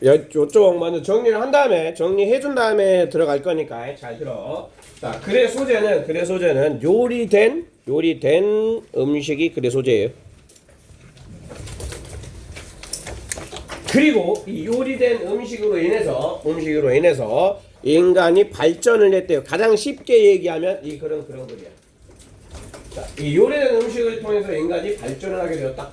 요쪽 먼저 정리를 한 다음에 정리해 준 다음에 들어갈 거니까 잘 들어. 자, 글의 소재는 요리된 음식이 글의 소재예요. 그리고 이 요리된 음식으로 인해서 인간이 발전을 했대요. 가장 쉽게 얘기하면 이 그런 글이야. 자, 이 요리된 음식을 통해서 인간이 발전을 하게 되었다.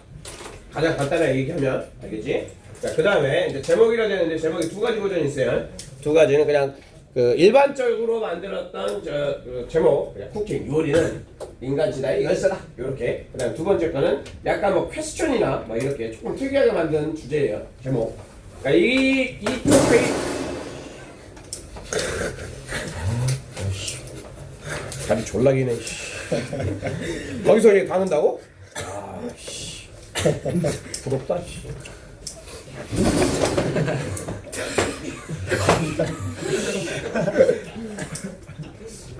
가장 간단하게 얘기하면 알겠지? 자, 그 다음에 이제 제목이라 되는데 제목이 두 가지 버전이 있어요. 두 가지는 그냥 그 일반적으로 만들었던 제목, 그냥 쿠킹, 요리는 인간 시대의 열쇠다. 요렇게. 그 다음 두 번째 거는 약간 뭐 퀘스천이나 뭐 이렇게 조금 특이하게 만든 주제예요. 제목. 그러니까 이쪽 페이지. 다리 졸라기네. 거기서 얘 가는다고? 아, 씨. 부럽다, 씨.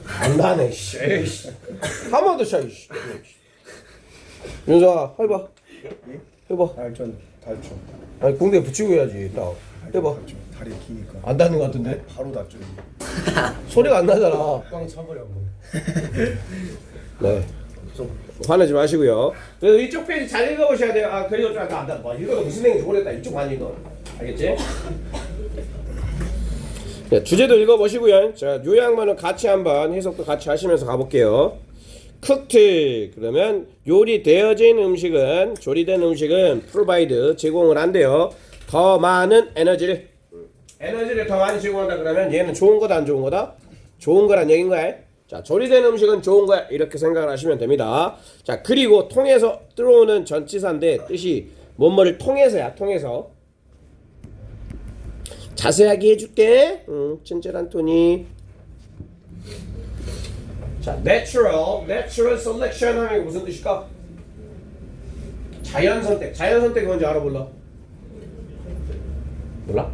안 나네, 씨. 한 번 더 쳐, 씨. 윤서아, 해봐. 해봐. 달전. 아니, 공대에 붙이고 해야지, 딱. 해봐. 다리 기니까. 안 닿는 것 같은데? 바로 닿죠. 소리가 안 나잖아. 꽝 차버려 뭐. 네. 화내지 마시고요. 그래서 이쪽 페이지 잘 읽어보셔야 돼요. 아, 그리고 좀 아까 뭐 읽어도 무슨 내용인지 모르겠다. 이쪽 많이 읽어. 알겠지? 네, 주제도 읽어보시고요. 자, 요약만은 같이 한번 해석도 같이 하시면서 가볼게요. cooked 그러면 요리되어진 음식은 조리된 음식은 provide 제공을 한대요. 더 많은 에너지를 더 많이 제공한다 그러면 얘는 좋은 거다 안 좋은 거다? 좋은 거란 얘기인 거야. 자, 조리된 음식은 좋은 거야 이렇게 생각을 하시면 됩니다. 자, 그리고 통해서 들어오는 전치사인데 뜻이 뭐뭐를 통해서야. 통해서 자세하게 해줄게. 친절한 토니. 자, natural selection 하면 무슨 뜻일까? 자연 선택이 뭔지 알아 몰라? 몰라?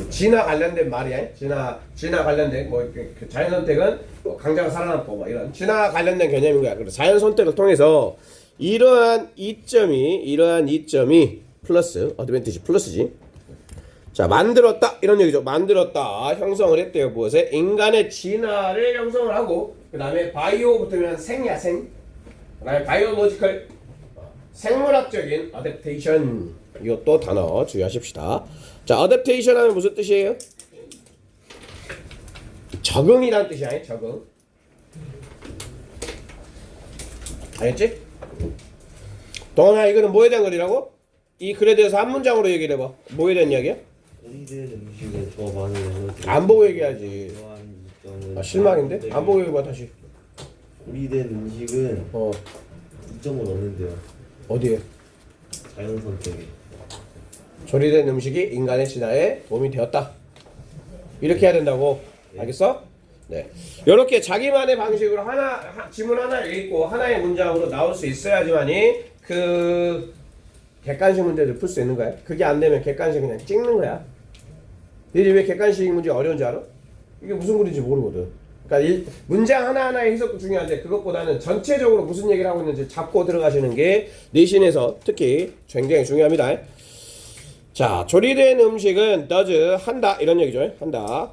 진화 관련된 말이야. 진화 관련된 그 자연 선택은 뭐 강자가 살아남고 뭐 이런 진화 관련된 개념인 거야. 그래서 자연 선택을 통해서 이러한 이점이 플러스 어드밴티지 플러스지. 자, 만들었다 이런 얘기죠. 만들었다 형성을 했대요. 무엇에? 인간의 진화를 형성을 하고 그 다음에 바이오 붙으면 생이야 생. 그 다음에 바이오로지컬 생물학적인 어댑테이션 이것도 단어 주의하십시다. 자, 어댑테이션 하면 무슨 뜻이에요? 적응이란 뜻이야. 적응. 알겠지? 동원아 이거는 뭐에 대한 글이라고? 이 글에 대해서 한 문장으로 얘기를 해봐. 뭐에 대한 이야기야? 요리된 음식은 더 많은 에너지. 안 보고 얘기하지. 이러한 이점은 실망인데? 안 보고 얘기해봐 다시. 요리된 음식은 이점을 얻는데요. 어디에? 자연 선택에. 조리된 음식이 인간의 진화에 도움이 되었다. 이렇게 해야 된다고. 알겠어? 네. 이렇게 자기만의 방식으로 지문 하나 읽고 하나의 문장으로 나올 수 있어야지만이 그 객관식 문제를 풀 수 있는 거야. 그게 안 되면 객관식 그냥 찍는 거야. 너희들이 왜 객관식 문제 어려운지 알아? 이게 무슨 글인지 모르거든. 그러니까 문장 하나하나의 해석도 중요한데 그것보다는 전체적으로 무슨 얘기를 하고 있는지 잡고 들어가시는 게 내신에서 특히 굉장히 중요합니다. 자, 조리된 음식은 does 한다 이런 얘기죠. 한다.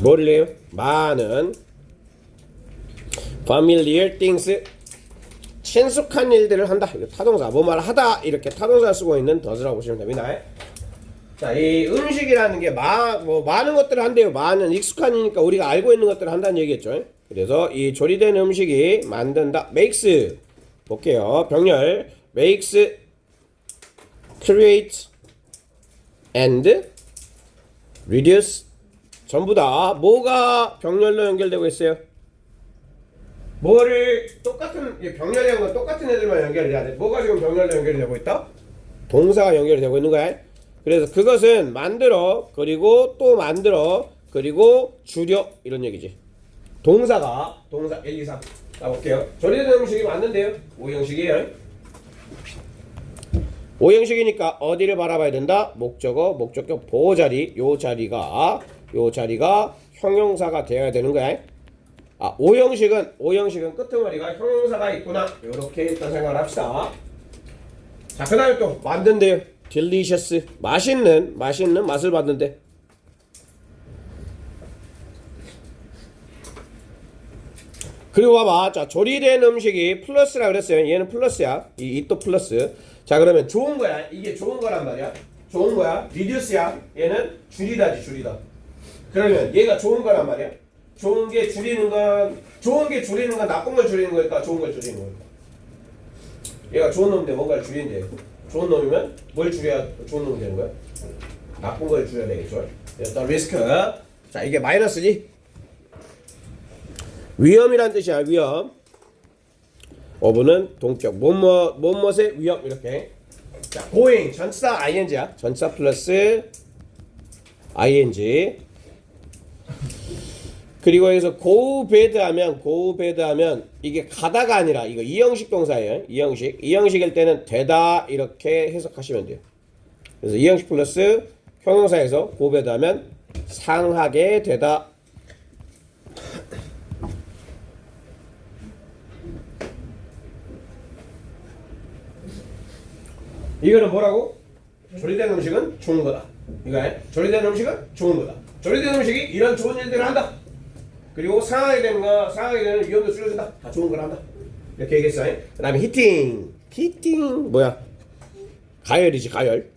뭐를 해요? 많은 familiar things 친숙한 일들을 한다. 이거 타동사 뭐 말하다 이렇게 타동사 쓰고 있는 does라고 보시면 됩니다. 자, 이 음식이라는 게 많은 것들을 한대요. 많은 익숙한이니까 우리가 알고 있는 것들을 한다는 얘기겠죠. 그래서 이 조리된 음식이 만든다. makes 볼게요. 병렬 makes, create, and reduce 전부 다 뭐가 병렬로 연결되고 있어요? 뭐를 똑같은 병렬이라는 건 똑같은 애들만 연결이 돼야 돼. 뭐가 지금 병렬로 연결이 되고 있다? 동사가 연결이 되고 있는 거야. 그래서 그것은 만들어 그리고 또 만들어 그리고 줄여 이런 얘기지. 동사 1, 2, 3 가볼게요. 조리된 음식이 맞는데요. 5형식이에요. 5형식이니까 어디를 바라봐야 된다? 목적어, 목적격 보호자리 요 자리가 형용사가 되어야 되는 거야. 오형식은 끄트머리가 형용사가 있구나. 이렇게 일단 생각을 합시다. 자, 그 다음에 또 만든대요. delicious. 맛있는 맛을 받는데. 그리고 봐봐. 자, 조리된 음식이 플러스라 그랬어요. 얘는 플러스야. 이 또 플러스. 자, 그러면 좋은 거야. 이게 좋은 거란 말이야. 좋은 거야. reduce야. 얘는 줄이다지, 줄이다. 그러면 얘가 좋은 거란 말이야. 좋은 게 줄이는 건 나쁜 걸 줄이는 거니까 좋은 걸 줄이는 거니까. 얘가 좋은 놈인데 뭔가를 줄이는데 좋은 놈이면 뭘 줄여야 좋은 놈이 되는 거야? 나쁜 걸 줄여야 되겠죠. 일단 리스크. 자, 이게 마이너스지. 위험이란 뜻이야. 위험. 어부는 동격. 뭐뭐의 위험 이렇게. 자, going 전치사 ing야. 전치사 플러스 ing. 그리고 여기서 go bad 하면 이게 가다가 아니라 이거 이형식 동사예요. 이형식일 때는 되다 이렇게 해석하시면 돼요. 그래서 이형식 플러스 형용사에서 go bad 하면 상하게 되다. 이거는 뭐라고? 조리된 음식은 좋은 거다. 이거 조리된 음식은 좋은 거다. 조리된 음식이 이런 좋은 일들을 한다. 그리고 상하게 되는 위험도 줄여준다. 다 좋은 걸 한다. 이렇게 얘기했어. 그 다음에 히팅 뭐야? 가열이지, 가열.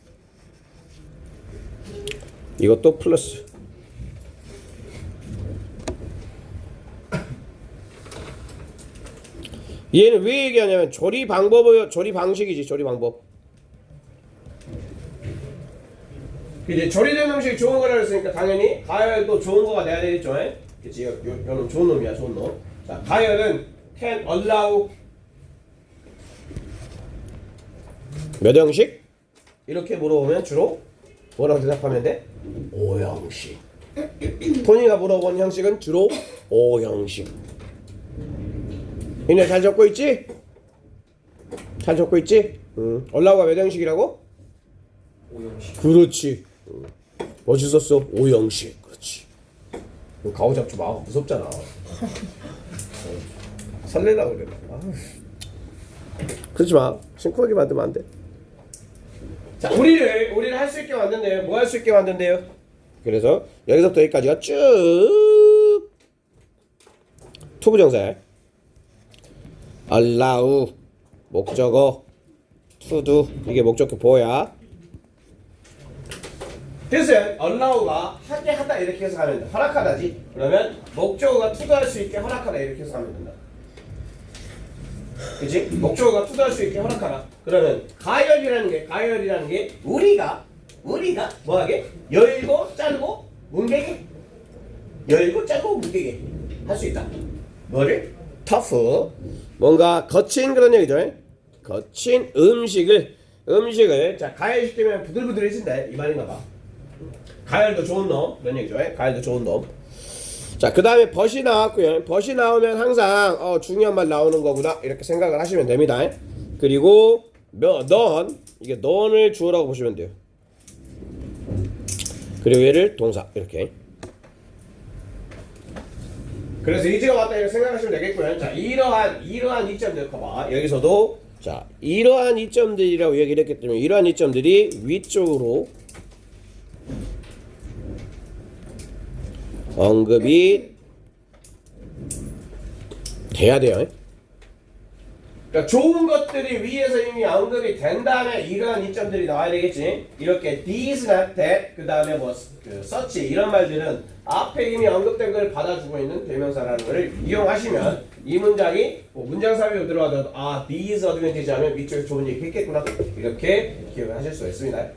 이것도 플러스. 얘는 왜 얘기하냐면 조리 방식이지. 조리 방법. 이제 조리된 음식이 좋은 거라 그랬으니까 당연히 가열도 좋은 거가 돼야 되겠죠. 그치? 요놈 좋은 놈이야, 좋은 놈. 자, 가열은 can allow 몇 형식? 이렇게 물어보면 주로 뭐라고 대답하면 돼? 5형식. 토니가 물어본 형식은 주로 5형식. 이네 잘 적고 있지? 잘 적고 있지? allow가 몇 형식이라고? 5형식. 그렇지. 멋있었어. 5형식. 그렇지. 가오 잡지 마. 무섭잖아. 설레려고 그래. 그러지 마. 심쿵하게 만들면 안 돼. 자, 우리를 할 수 있게 만든대요. 뭐 할 수 있게 만든대요? 그래서 여기서부터 여기까지가 쭉 투부정사. allow 목적어 to do 이게 목적어 보호야. 뜻은 allow가 하게 하다 이렇게 해석하면 된다. 허락하다지. 그러면 목적어가 투도할 수 있게 허락하다 이렇게 해석하면 된다. 그치? 목적어가 투도할 수 있게 허락하다. 그러면 가열이라는 게 우리가 뭐하게? 열고 자르고 뭉개게 할 수 있다. 뭐를? tough 뭔가 거친 그런 얘기죠. 거친 음식을 자 가열시키면 부들부들해진다 이 말인가 봐. 가열도 좋은 놈 그런 얘기죠. 가열도 좋은 놈. 자, 그 다음에 벗이 나왔고요. 벗이 나오면 항상 중요한 말 나오는 거구나 이렇게 생각을 하시면 됩니다. 그리고 이게 넌을 주어라고 보시면 돼요. 그리고 얘를 동사 이렇게. 그래서 이제가 왔다 이렇게 생각하시면 되겠고요. 자, 이러한 이점들 봐봐. 여기서도 자 이러한 이점들이라고 얘기를 했기 때문에 이러한 이점들이 위쪽으로 언급이 돼야 돼요. 그러니까 좋은 것들이 위에서 이미 언급이 된 다음에 이러한 이점들이 나와야 되겠지. 이렇게 these, not that, 그 다음에 such 이런 말들은 앞에 이미 언급된 걸 받아주고 있는 대명사라는 것을 이용하시면 이 문장이 문장 삽입으로 들어가도 these advantage 하면 위쪽에 좋은 얘기 했겠구나 이렇게 기억을 하실 수가 있습니다.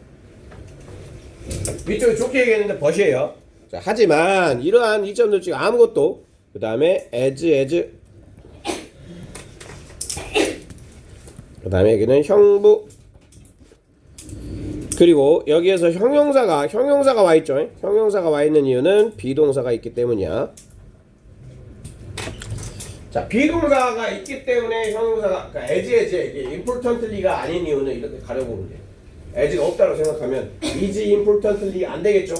위쪽에 좋게 얘기했는데 벗이에요. 자, 하지만 이러한 이점들 중에 아무것도 그 다음에 as 그 다음에 여기는 형부 그리고 여기에서 형용사가 와 있죠. 형용사가 와 있는 이유는 비동사가 있기 때문이야. 자, 비동사가 있기 때문에 형용사가 그러니까 as 이게 importantly가 아닌 이유는 이렇게 가려보면 돼. as가 없다고 생각하면 is importantly 안 되겠죠.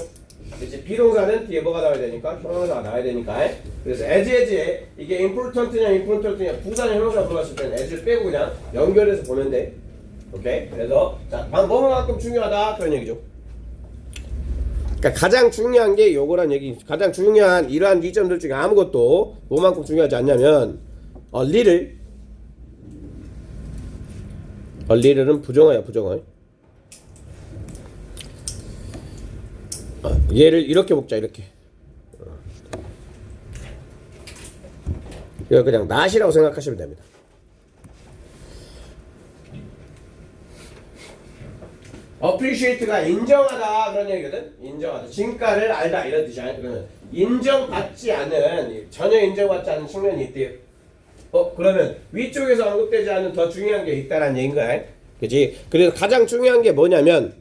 이제 비동사는 뒤에 뭐가 나와야 되니까 형용사가 나와야 되니까. 그래서 as에 이게 important냐 부사냐 형용사가 들어갔을 때는 as를 빼고 그냥 연결해서 보면 돼. 오케이. 그래서 자 뭐만큼 중요하다 그런 얘기죠. 그러니까 가장 중요한 게 요거란 얘기. 가장 중요한 이러한 이 점들 중에 아무것도 뭐만큼 중요하지 않냐면 little은 부정어야 부정어. 얘를 이렇게 먹자 이렇게. 이거 그냥 not이라고 생각하시면 됩니다. appreciate가 인정하다 그런 얘기거든. 인정하다. 진가를 알다 이런 뜻이야. 그러면 인정받지 않은 전혀 인정받지 않은 측면이 있대요. 그러면 위쪽에서 언급되지 않은 더 중요한 게 있다라는 얘기인 거야. 그지? 그래서 가장 중요한 게 뭐냐면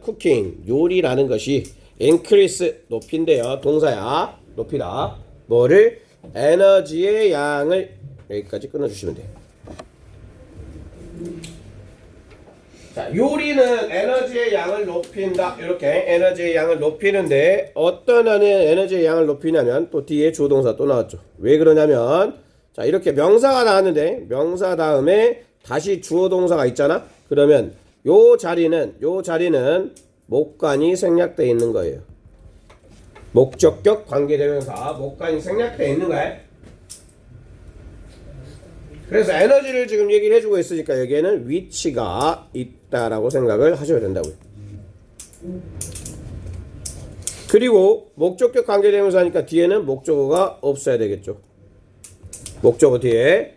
cooking 요리라는 것이 increase 높인데요. 동사야. 높이다. 뭐를? 에너지의 양을 여기까지 끊어주시면 돼요. 자, 요리는 에너지의 양을 높인다. 이렇게 에너지의 양을 높이는데 어떤 에너지의 양을 높이냐면 또 뒤에 주어동사 또 나왔죠. 왜 그러냐면 자 이렇게 명사가 나왔는데 명사 다음에 다시 주어동사가 있잖아. 그러면 요 자리는 목관이 생략되어 있는 거예요. 목적격 관계대명사 목관이 생략되어 있는 거야. 그래서 에너지를 지금 얘기를 해주고 있으니까 여기에는 위치가 있다라고 생각을 하셔야 된다고요. 그리고 목적격 관계대명사니까 뒤에는 목적어가 없어야 되겠죠. 목적어 뒤에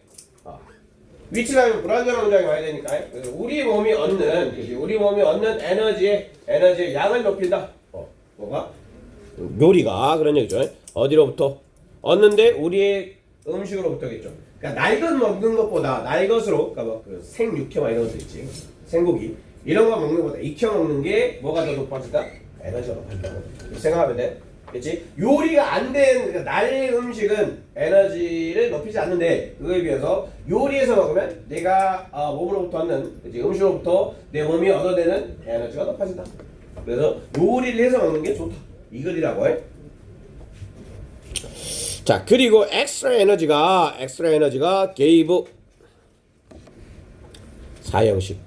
위치라면 불완전한 문장이 와야 되니까. 그래서 우리 몸이 얻는 에너지의 양을 높인다. 뭐가? 요리가 그런 얘기죠. 어디로부터? 얻는데 우리의 음식으로부터겠죠. 그러니까 날것 먹는 것보다 날것으로, 그러니까 뭐 생육회 막 이런 것도 있지. 생고기 이런 거 먹는 것보다 익혀 먹는 게 뭐가 더 높아질까? 에너지가 높아진다고 생각하면 돼. 그렇지? 요리가 안 된 그러니까 날 음식은 에너지를 높이지 않는데 그거에 비해서 요리해서 먹으면 내가 몸으로부터 얻는 음식으로부터 내 몸이 얻어내는 에너지가 높아진다. 그래서 요리를 해서 먹는 게 좋다. 이거리라고 해. 자 그리고 엑스트라 에너지가 gave 사형식.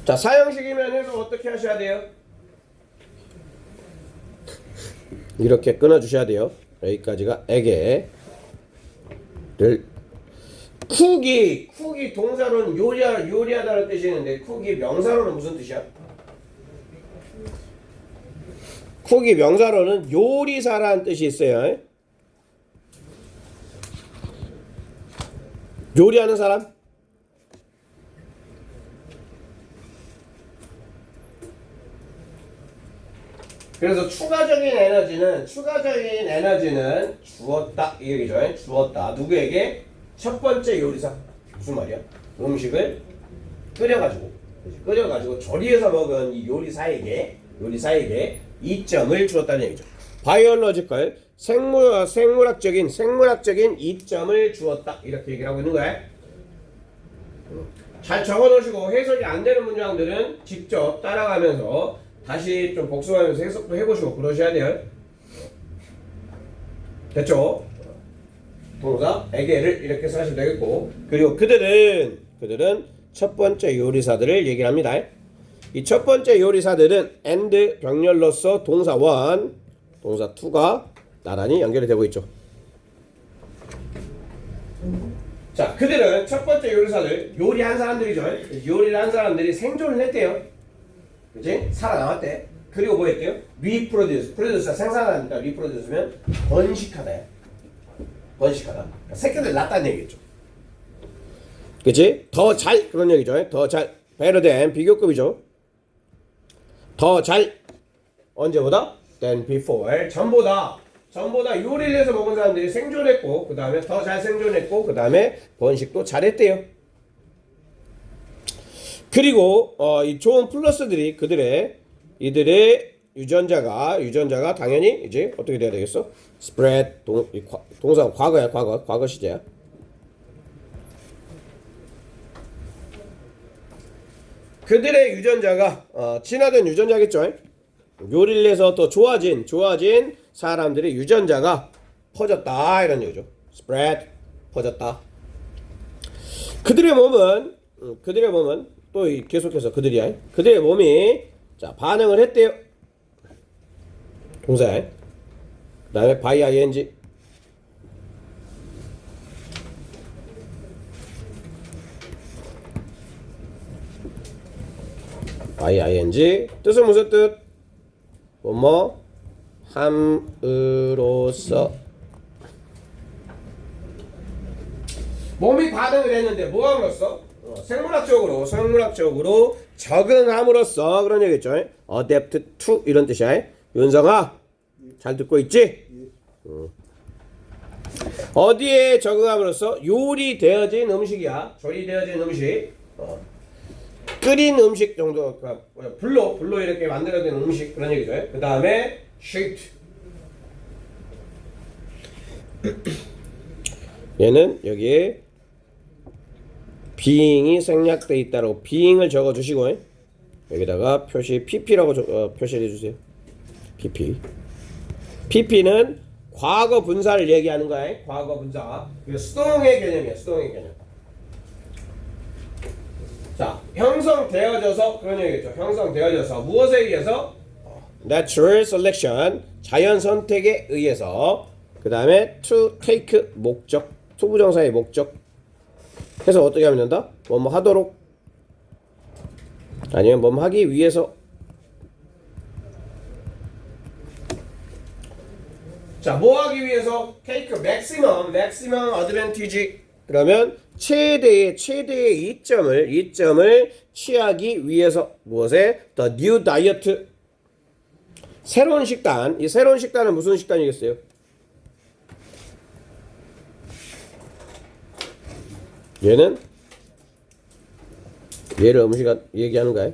자 사형식이면 해서 어떻게 하셔야 돼요? 이렇게 끊어주셔야 돼요. 여기까지가 에게를 쿡이 동사로는 요리하다는 뜻이 있는데 쿡이 명사로는 무슨 뜻이야? 쿡이 명사로는 요리사라는 뜻이 있어요. 요리하는 사람? 그래서 추가적인 에너지는 주었다 이 얘기죠. 주었다. 누구에게? 첫 번째 요리사. 무슨 말이야? 음식을 끓여가지고 조리해서 먹은 이 요리사에게 이점을 주었다는 얘기죠. 바이올로지컬 생물학적인 이점을 주었다 이렇게 얘기를 하고 있는 거야. 잘 적어놓으시고 해석이 안 되는 문장들은 직접 따라가면서 다시 좀 복습하면서 해석도 해보시고 그러셔야 돼요. 됐죠? 동사 에게를 이렇게 쓰시면 되겠고 그리고 그들은 첫 번째 요리사들을 얘기를 합니다. 이 첫 번째 요리사들은 and 병렬로서 동사 1, 동사 2가 나란히 연결이 되고 있죠. 자, 그들은 첫 번째 요리사들, 요리한 사람들이죠. 요리를 한 사람들이 생존을 했대요. 그치? 살아남았대. 그리고 뭐 했대요? 프로듀스가 생산하니까 리프로듀스면 번식하다. 번식하다. 그러니까 새끼들 낳았다는 얘기겠죠. 그치? 더 잘, 그런 얘기죠. 더 잘, better than, 비교급이죠. 더 잘, 언제보다? than before, 전보다 요리를 해서 먹은 사람들이 생존했고, 그 다음에 더 잘 생존했고, 그 다음에 번식도 잘했대요. 그리고 이 좋은 플러스들이 이들의 유전자가 당연히 이제 어떻게 돼야 되겠어? spread 동사 과거야. 과거 시제야. 그들의 유전자가 진화된 유전자겠죠. 요리를 해서 또 좋아진 사람들의 유전자가 퍼졌다 이런 얘기죠. spread 퍼졌다. 그들의 몸은 또 계속해서 그들의 몸이 자 반응을 했대요. 동사. 그다음에 by ing. by ing 뜻은 무슨 뜻? 뭐뭐 함으로써 몸이 반응을 했는데 뭐 함으로써? 생물학적으로 적응함으로써 그런 얘기겠죠. adapt to 이런 뜻이야. 윤성아 잘 듣고 있지? 어디에 적응함으로써 요리되어진 음식이야. 조리되어진 음식. 끓인 음식 정도, 불로 이렇게 만들어진 음식 그런 얘기죠. 그 다음에 shaped. 얘는 여기에 being이 생략돼 있다라고 being을 적어주시고 여기다가 표시 pp라고 표시해 주세요. pp는 과거 분사를 얘기하는 거야. 과거 분사. 이거 수동의 개념이야. 수동의 개념. 자, 형성되어져서 그런 얘기겠죠. 형성되어져서 무엇에 의해서? Natural selection, 자연 선택에 의해서. 그 다음에 to take 목적, 투부정사의 목적. 해서 어떻게 하면 된다? 뭐뭐 하도록 아니면 뭐뭐 하기 위해서. 자, 뭐 하기 위해서? take maximum advantage. 그러면 최대의 이점을 취하기 위해서 무엇에? The new diet. 새로운 식단. 이 새로운 식단은 무슨 식단이겠어요? 얘는 얘를 음식 얘기하는 거야.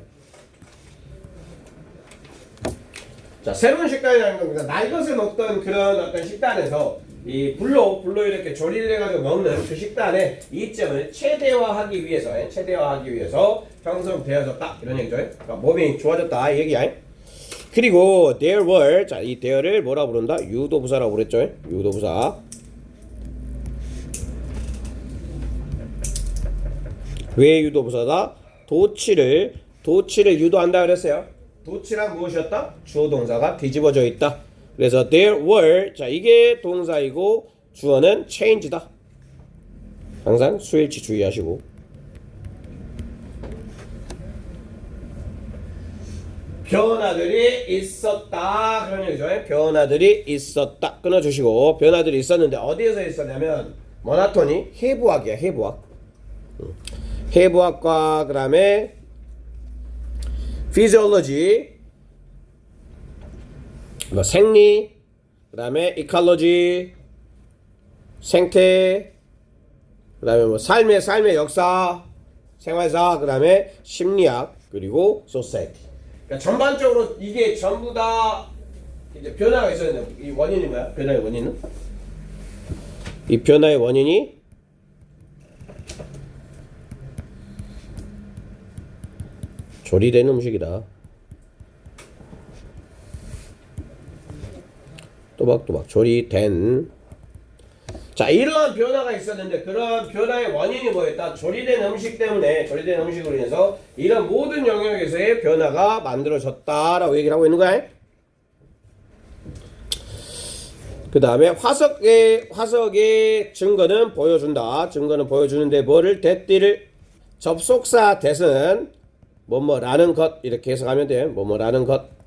자, 새로운 식단이라는 겁니다. 날것을 먹던 그런 어떤 식단에서 이 불로 이렇게 조리를 해가지고 먹는 그 식단의 이점을 최대화하기 위해서 형성되어졌다 이런 얘기죠. 그러니까 몸이 좋아졌다 이 얘기야. 그리고 there were, 자, 이 there를 뭐라 부른다? 유도부사라고 그랬죠. 유도부사. 왜 유도부사다? 도치를 유도한다 그랬어요. 도치란 무엇이었다? 주어 동사가 뒤집어져 있다. 그래서 there were, 자, 이게 동사이고 주어는 change다. 항상 수일치 주의하시고. 변화들이 있었다 그런 얘기죠. 변화들이 있었다 끊어주시고, 변화들이 있었는데 어디에서 있었냐면 모나토니 해부학이야. 해부학과 그 다음에 physiology, 뭐 생리, 그 다음에 ecology, 생태, 그 다음에 뭐 삶의 역사, 생활사, 그 다음에 심리학, 그리고 society. 그러니까 전반적으로 이게 전부 다 이제 변화가 있었는데 이 원인이 뭐야? 변화의 원인은? 이 변화의 원인이 조리된 음식이다. 또박또박 조리된. 자, 이러한 변화가 있었는데 그러한 변화의 원인이 뭐였다? 조리된 음식 때문에, 조리된 음식으로 인해서 이런 모든 영역에서의 변화가 만들어졌다라고 얘기를 하고 있는 거야. 그 다음에 화석의 증거는 보여준다. 증거는 보여주는데 뭐를? 대띠를 접속사 대은 뭐뭐라는 것 이렇게 해석하면 돼. 뭐뭐라는 것.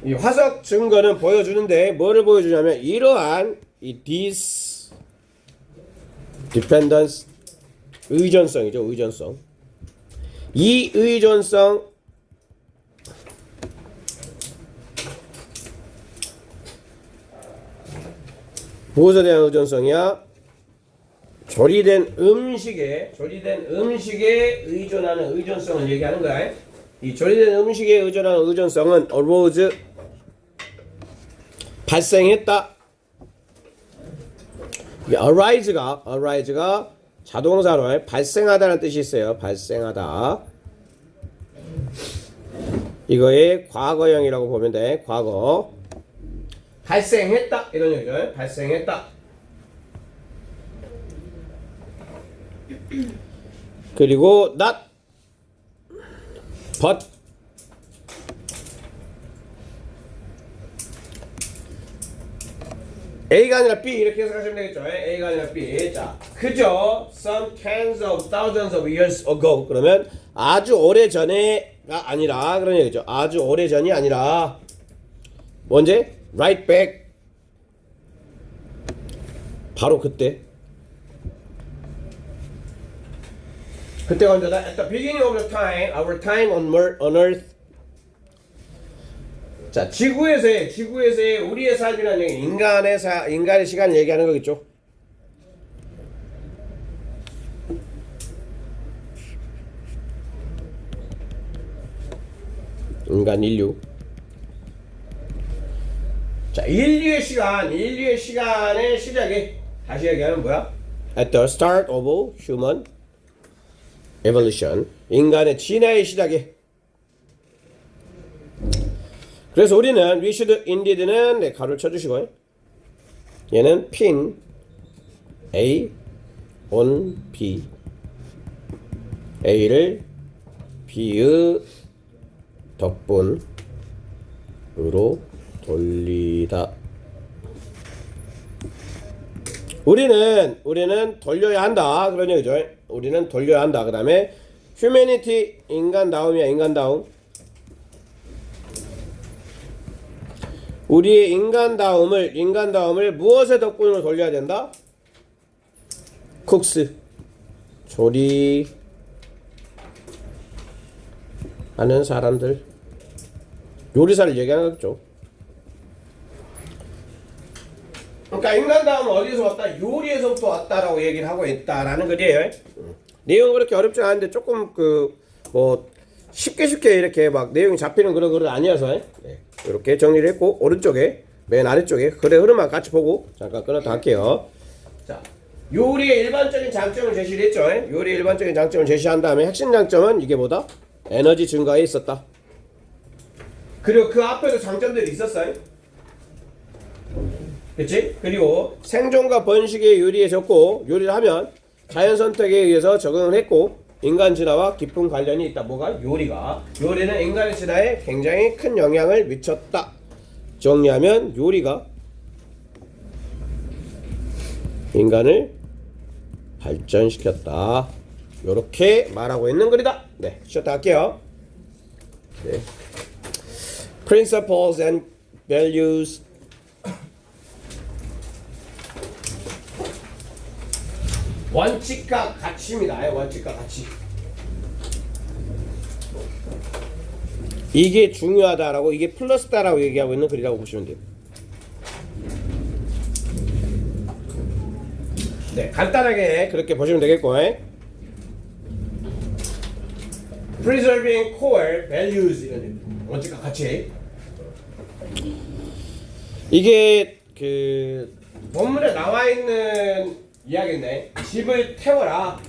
이 화석 증거는 보여주는데 뭐를 보여주냐면 이러한 이 this dependence 의존성이죠. 의존성. 이 의존성 무엇에 대한 의존성이야? 조리된 음식에 의존하는 의존성을 얘기하는 거야. 이 조리된 음식에 의존하는 의존성은 arose 발생했다. arise가 자동사로 발생하다는 뜻이 있어요. 발생하다. 이거의 과거형이라고 보면 돼. 과거. 발생했다 이런 얘기죠. 발생했다. 그리고 not but A가 아니라 B 이렇게 해석하시면 되겠죠. A가 아니라 B. 자, 그저 some tens of thousands of years ago. 그러면 아주 오래 전에가 아니라 그런 얘기죠. 아주 오래 전이 아니라 언제? Right back. 바로 그때. 그때가 언제다? At the beginning of the time, our time on earth. 자, 지구에서의 우리의 삶이라는 얘기, 인간의 시간을 얘기하는 거겠죠. 인간 인류. 자, 인류의 시간의 시작이 다시 얘기하면 뭐야? At the start of human evolution. 인간의 진화의 시작이. 그래서 우리는 we should indeed는 네, 가로를 쳐주시고 얘는 pin A on B A를 B의 덕분으로 돌리다. 우리는 돌려야 한다 그런 얘기죠. 우리는 돌려야 한다. 그 다음에 humanity 인간다움이야. 인간다움. 우리의 인간다움을 무엇의 덕분으로 돌려야 된다? 쿡스 조리하는 사람들, 요리사를 얘기하는 거죠. 그러니까 인간다움은 어디서 왔다? 요리에서부터 왔다라고 얘기를 하고 있다라는 거예요. 내용은 그렇게 어렵지 않은데 조금 쉽게 이렇게 막 내용이 잡히는 그런 글은 아니어서 네. 이렇게 정리를 했고 오른쪽에 맨 아래쪽에 글의 흐름만 같이 보고 잠깐 끊었다 할게요. 자, 요리의 일반적인 장점을 제시를 했죠. 요리의 일반적인 장점을 제시한 다음에 핵심 장점은 이게 뭐다? 에너지 증가에 있었다. 그리고 그 앞에도 장점들이 있었어요. 그치? 그리고 생존과 번식의 요리에 적고 요리를 하면 자연 선택에 의해서 적응을 했고 인간 진화와 깊은 관련이 있다. 뭐가? 요리는 인간의 진화에 굉장히 큰 영향을 미쳤다. 정리하면 요리가 인간을 발전시켰다. 요렇게 말하고 있는 글이다. 네, 쉬었다 할게요. 네. Principles and values. 원칙과 가치입니다. 원칙과 가치. 이게 중요하다라고, 이게 플러스다라고 얘기하고 있는 글이라고 보시면 돼요. 네, 간단하게 그렇게 보시면 되겠고, preserving core values 이런 원칙과 가치. 이게 그 본문에 나와 있는 이야기인데 집을 태워라.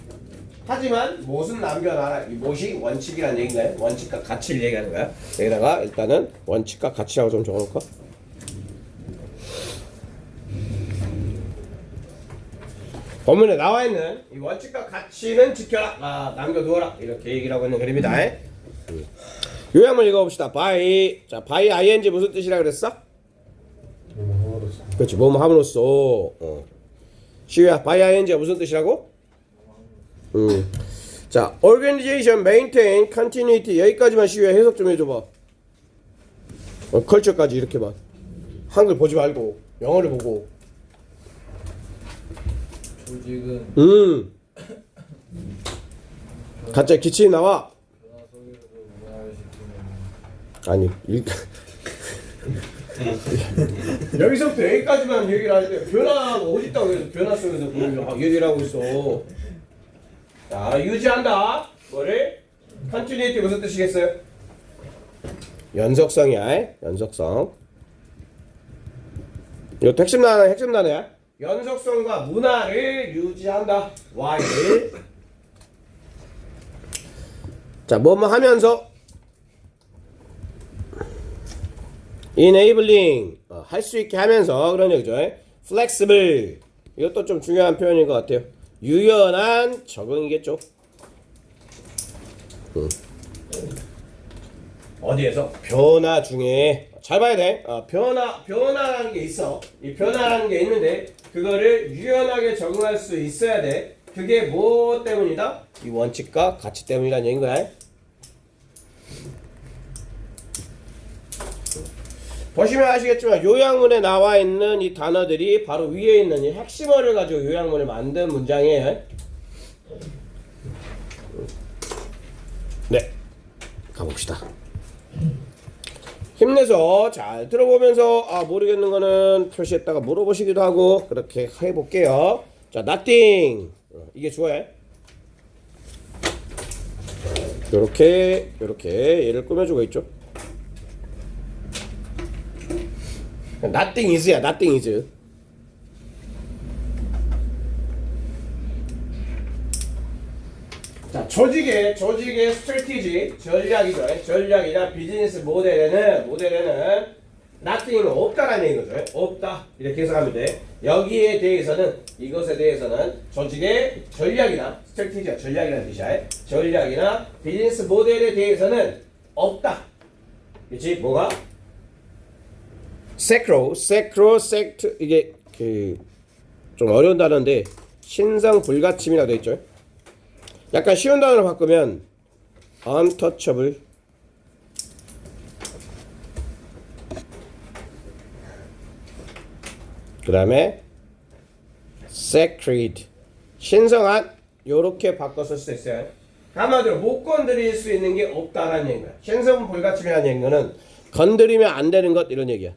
하지만 못은 남겨놔라. 이 못이 원칙이라는 얘기인가요? 원칙과 가치를 얘기하는 거야. 여기다가 일단은 원칙과 가치라고 좀 적어놓을까? 본문에 나와 있는 이 원칙과 가치는 지켜라. 남겨두어라. 이렇게 얘기를 하고 있는 그림이다. 요약을 읽어봅시다. by. 자, by ing 무슨 뜻이라 그랬어? 그렇지. 뭐뭐 함으로써. 시우야, by ing가 무슨 뜻이라고? 자, organization, maintain, continuity 여기까지만 시우야 해석 좀 해줘봐. culture까지 이렇게만. 한글 보지 말고 영어를 보고. 조직은 갑자기 기침이 나와. 아니 여기서부터 여기까지만 얘기를 하는데 변화가 어딨다고 해서 변화 속에서 얘기를 하고 있어. 자, 유지한다. 뭐를? continuity 무슨 뜻이겠어요? 연속성이야. 연속성. 이거 핵심 단어야. 연속성과 문화를 유지한다. while 자, 뭐뭐 하면서 enabling 할 수 있게 하면서 그런 얘기죠. flexible 이것도 좀 중요한 표현인 것 같아요. 유연한 적응이겠죠. 어디에서? 변화 중에 잘 봐야 돼. 변화라는 게 있어. 이 변화라는 게 있는데 그거를 유연하게 적응할 수 있어야 돼. 그게 뭐 때문이다? 이 원칙과 가치 때문이라는 얘기인 거야. 보시면 아시겠지만 요약문에 나와 있는 이 단어들이 바로 위에 있는 이 핵심어를 가지고 요약문을 만든 문장이에요. 네, 가봅시다. 힘내서 잘 들어보면서 모르겠는 거는 표시했다가 물어보시기도 하고 그렇게 해볼게요. 자, nothing 이게 주어야. 요렇게 얘를 꾸며주고 있죠. nothing is야. nothing is. 자, 조직의 스트래티지 전략이죠. 전략이나 비즈니스 모델에는 nothing은 없다라는 얘기거든. 없다 이렇게 해석하면 돼. 여기에 대해서는 이것에 대해서는 조직의 전략이나 스트래티지가 전략이라는 뜻이야. 전략이나 비즈니스 모델에 대해서는 없다. 그렇지? 뭐가? sect 이게 좀 어려운 단어인데 신성 불가침이라고 되어 있죠. 약간 쉬운 단어로 바꾸면 untouchable 그 다음에 sacred 신성한 요렇게 바꿔 쓸 수 있어요. 한마디로 못 건드릴 수 있는 게 없다라는 얘기야. 신성 불가침이라는 얘기는 건드리면 안 되는 것 이런 얘기야.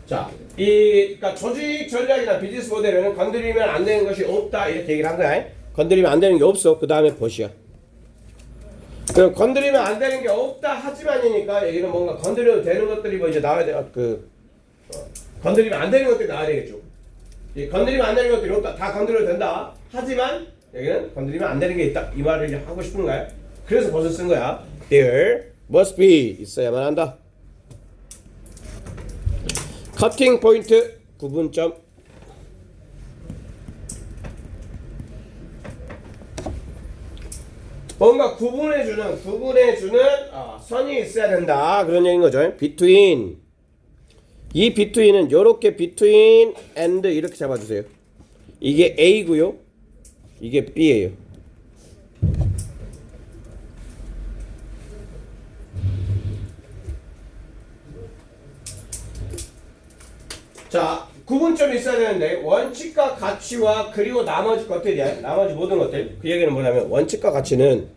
자, 그러니까 조직 전략이나 비즈니스 모델에는 건드리면 안 되는 것이 없다 이렇게 얘기를 한 거야. 건드리면 안 되는 게 없어. 그 다음에 벗이야. 그럼 건드리면 안 되는 게 없다 하지만이니까 여기는 뭔가 건드려도 되는 것들이 뭐 이제 나와야 돼. 건드리면 안 되는 것들이 나와야 되겠죠. 건드리면 안 되는 것들이 없다. 다 건드려도 된다. 하지만 여기는 건드리면 안 되는 게 있다. 이 말을 하고 싶은 거야. 그래서 벗을 쓴 거야. There must be 있어야만 한다. 커팅 포인트 구분점. 뭔가 구분해주는 선이 있어야 된다 그런 얘기인 거죠. between 이 between은 요렇게 between and 이렇게 잡아주세요. 이게 A고요. 이게 B예요. 자, 구분점이 있어야 되는데 원칙과 가치와 그리고 나머지 것들이야. 나머지 모든 것들. 그 얘기는 뭐냐면 원칙과 가치는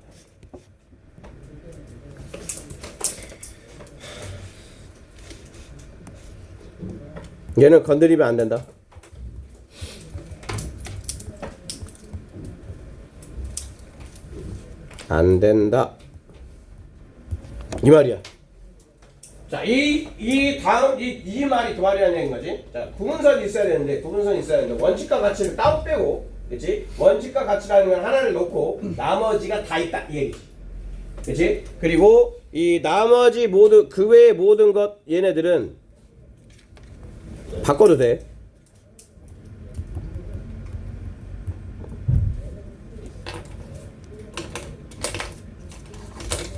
얘는 건드리면 안 된다. 안 된다. 이 말이야. 자, 이 말이 그 말이라는 얘기인 거지. 자, 구분선이 있어야 되는데, 원칙과 가치를 따로 빼고, 그치? 원칙과 가치라는 건 하나를 놓고, 나머지가 다 있다. 이 얘기지. 그치? 그리고, 이 나머지 모든, 그 외의 모든 것, 얘네들은, 바꿔도 돼.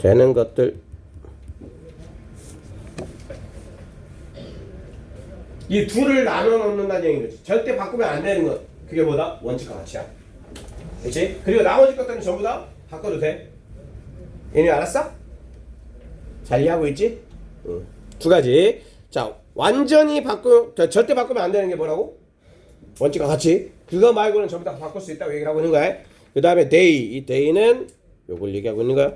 되는 것들, 이 둘을 나눠 놓는다는 얘기인 거지. 절대 바꾸면 안 되는 것. 그게 뭐다? 원칙과 가치야. 그렇지? 그리고 나머지 것들은 전부 다 바꿔도 돼. 얘네 알았어? 잘 이해하고 있지? 응. 두 가지. 자, 완전히 절대 바꾸면 안 되는 게 뭐라고? 원칙과 가치. 그거 말고는 전부 다 바꿀 수 있다고 얘기를 하고 있는 거야. 그 다음에 day. 이 day는 요걸 얘기하고 있는 거야.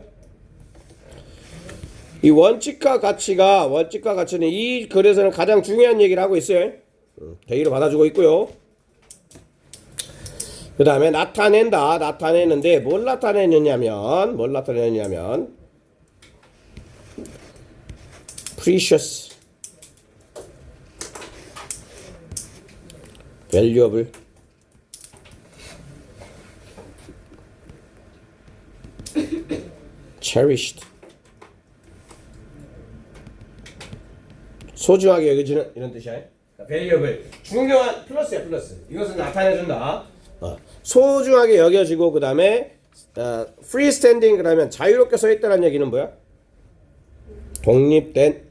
이 원칙과 가치는 이 글에서는 가장 중요한 얘기를 하고 있어요. 대의로 받아주고 있고요. 그 다음에 나타낸다. 나타내는데 뭘 나타내느냐면 precious, valuable, cherished, 소중하게 여겨지는 이런 뜻이야. valuable, 중요한, 플러스야 플러스. 이것은 나타내준다. 소중하게 여겨지고 그 다음에 freestanding 그러면 자유롭게 서 있다는 얘기는 뭐야? 독립된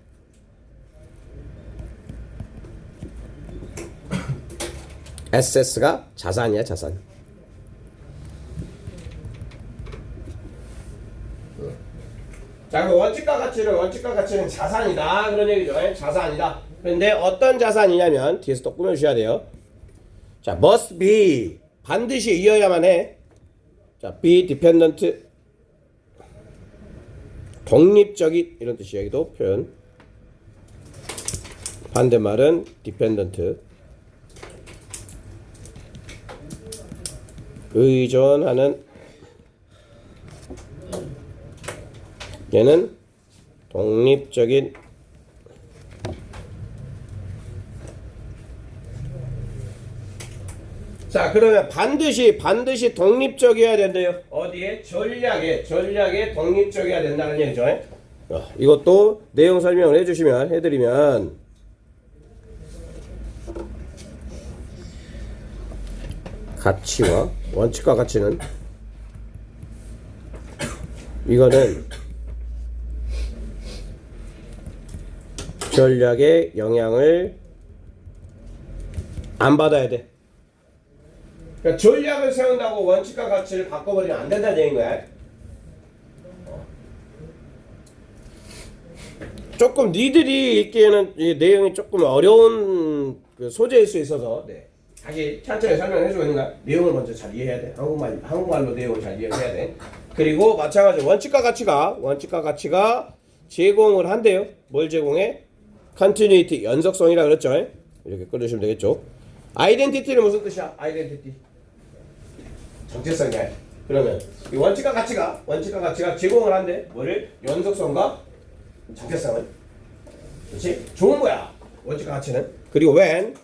assets가 자산이야 자산. 자, 그 원칙과 가치는 자산이다 그런 얘기죠. 자산이다. 그런데 어떤 자산이냐면 뒤에서 또 꾸며주셔야 돼요. 자, must be 반드시 이어야만 해. 자, be dependent 독립적인 이런 뜻이야. 여기도 표현. 반대말은 dependent 의존하는, 얘는 독립적인 자, 그러면 반드시 독립적이어야 된대요. 어디에? 전략에 독립적이어야 된다는 얘기죠. 이것도 내용 설명을 해드리면 가치와 원칙과 가치는 이거는 전략의 영향을 안 받아야 돼. 그러니까 전략을 세운다고 원칙과 가치를 바꿔버리면 안 된다는 얘기인 거야. 조금 니들이 읽기에는 이 내용이 조금 어려운 그 소재일 수 있어서 다시 천천히 설명해주고 있는 거야. 내용을 먼저 잘 이해해야 돼. 한국말로 내용을 잘 이해해야 돼. 그리고 마찬가지로 원칙과 가치가 제공을 한대요. 뭘 제공해? continuity, 연속성이라 그랬죠. 이렇게 끌으시면 되겠죠. 아이덴티티는 무슨 뜻이야? 아이덴티티 정체성이야. 그러면 이 원칙과 가치가 제공을 한대. 뭐를? 연속성과 정체성을. 그렇지? 좋은 거야. 원칙과 가치는. 그리고 when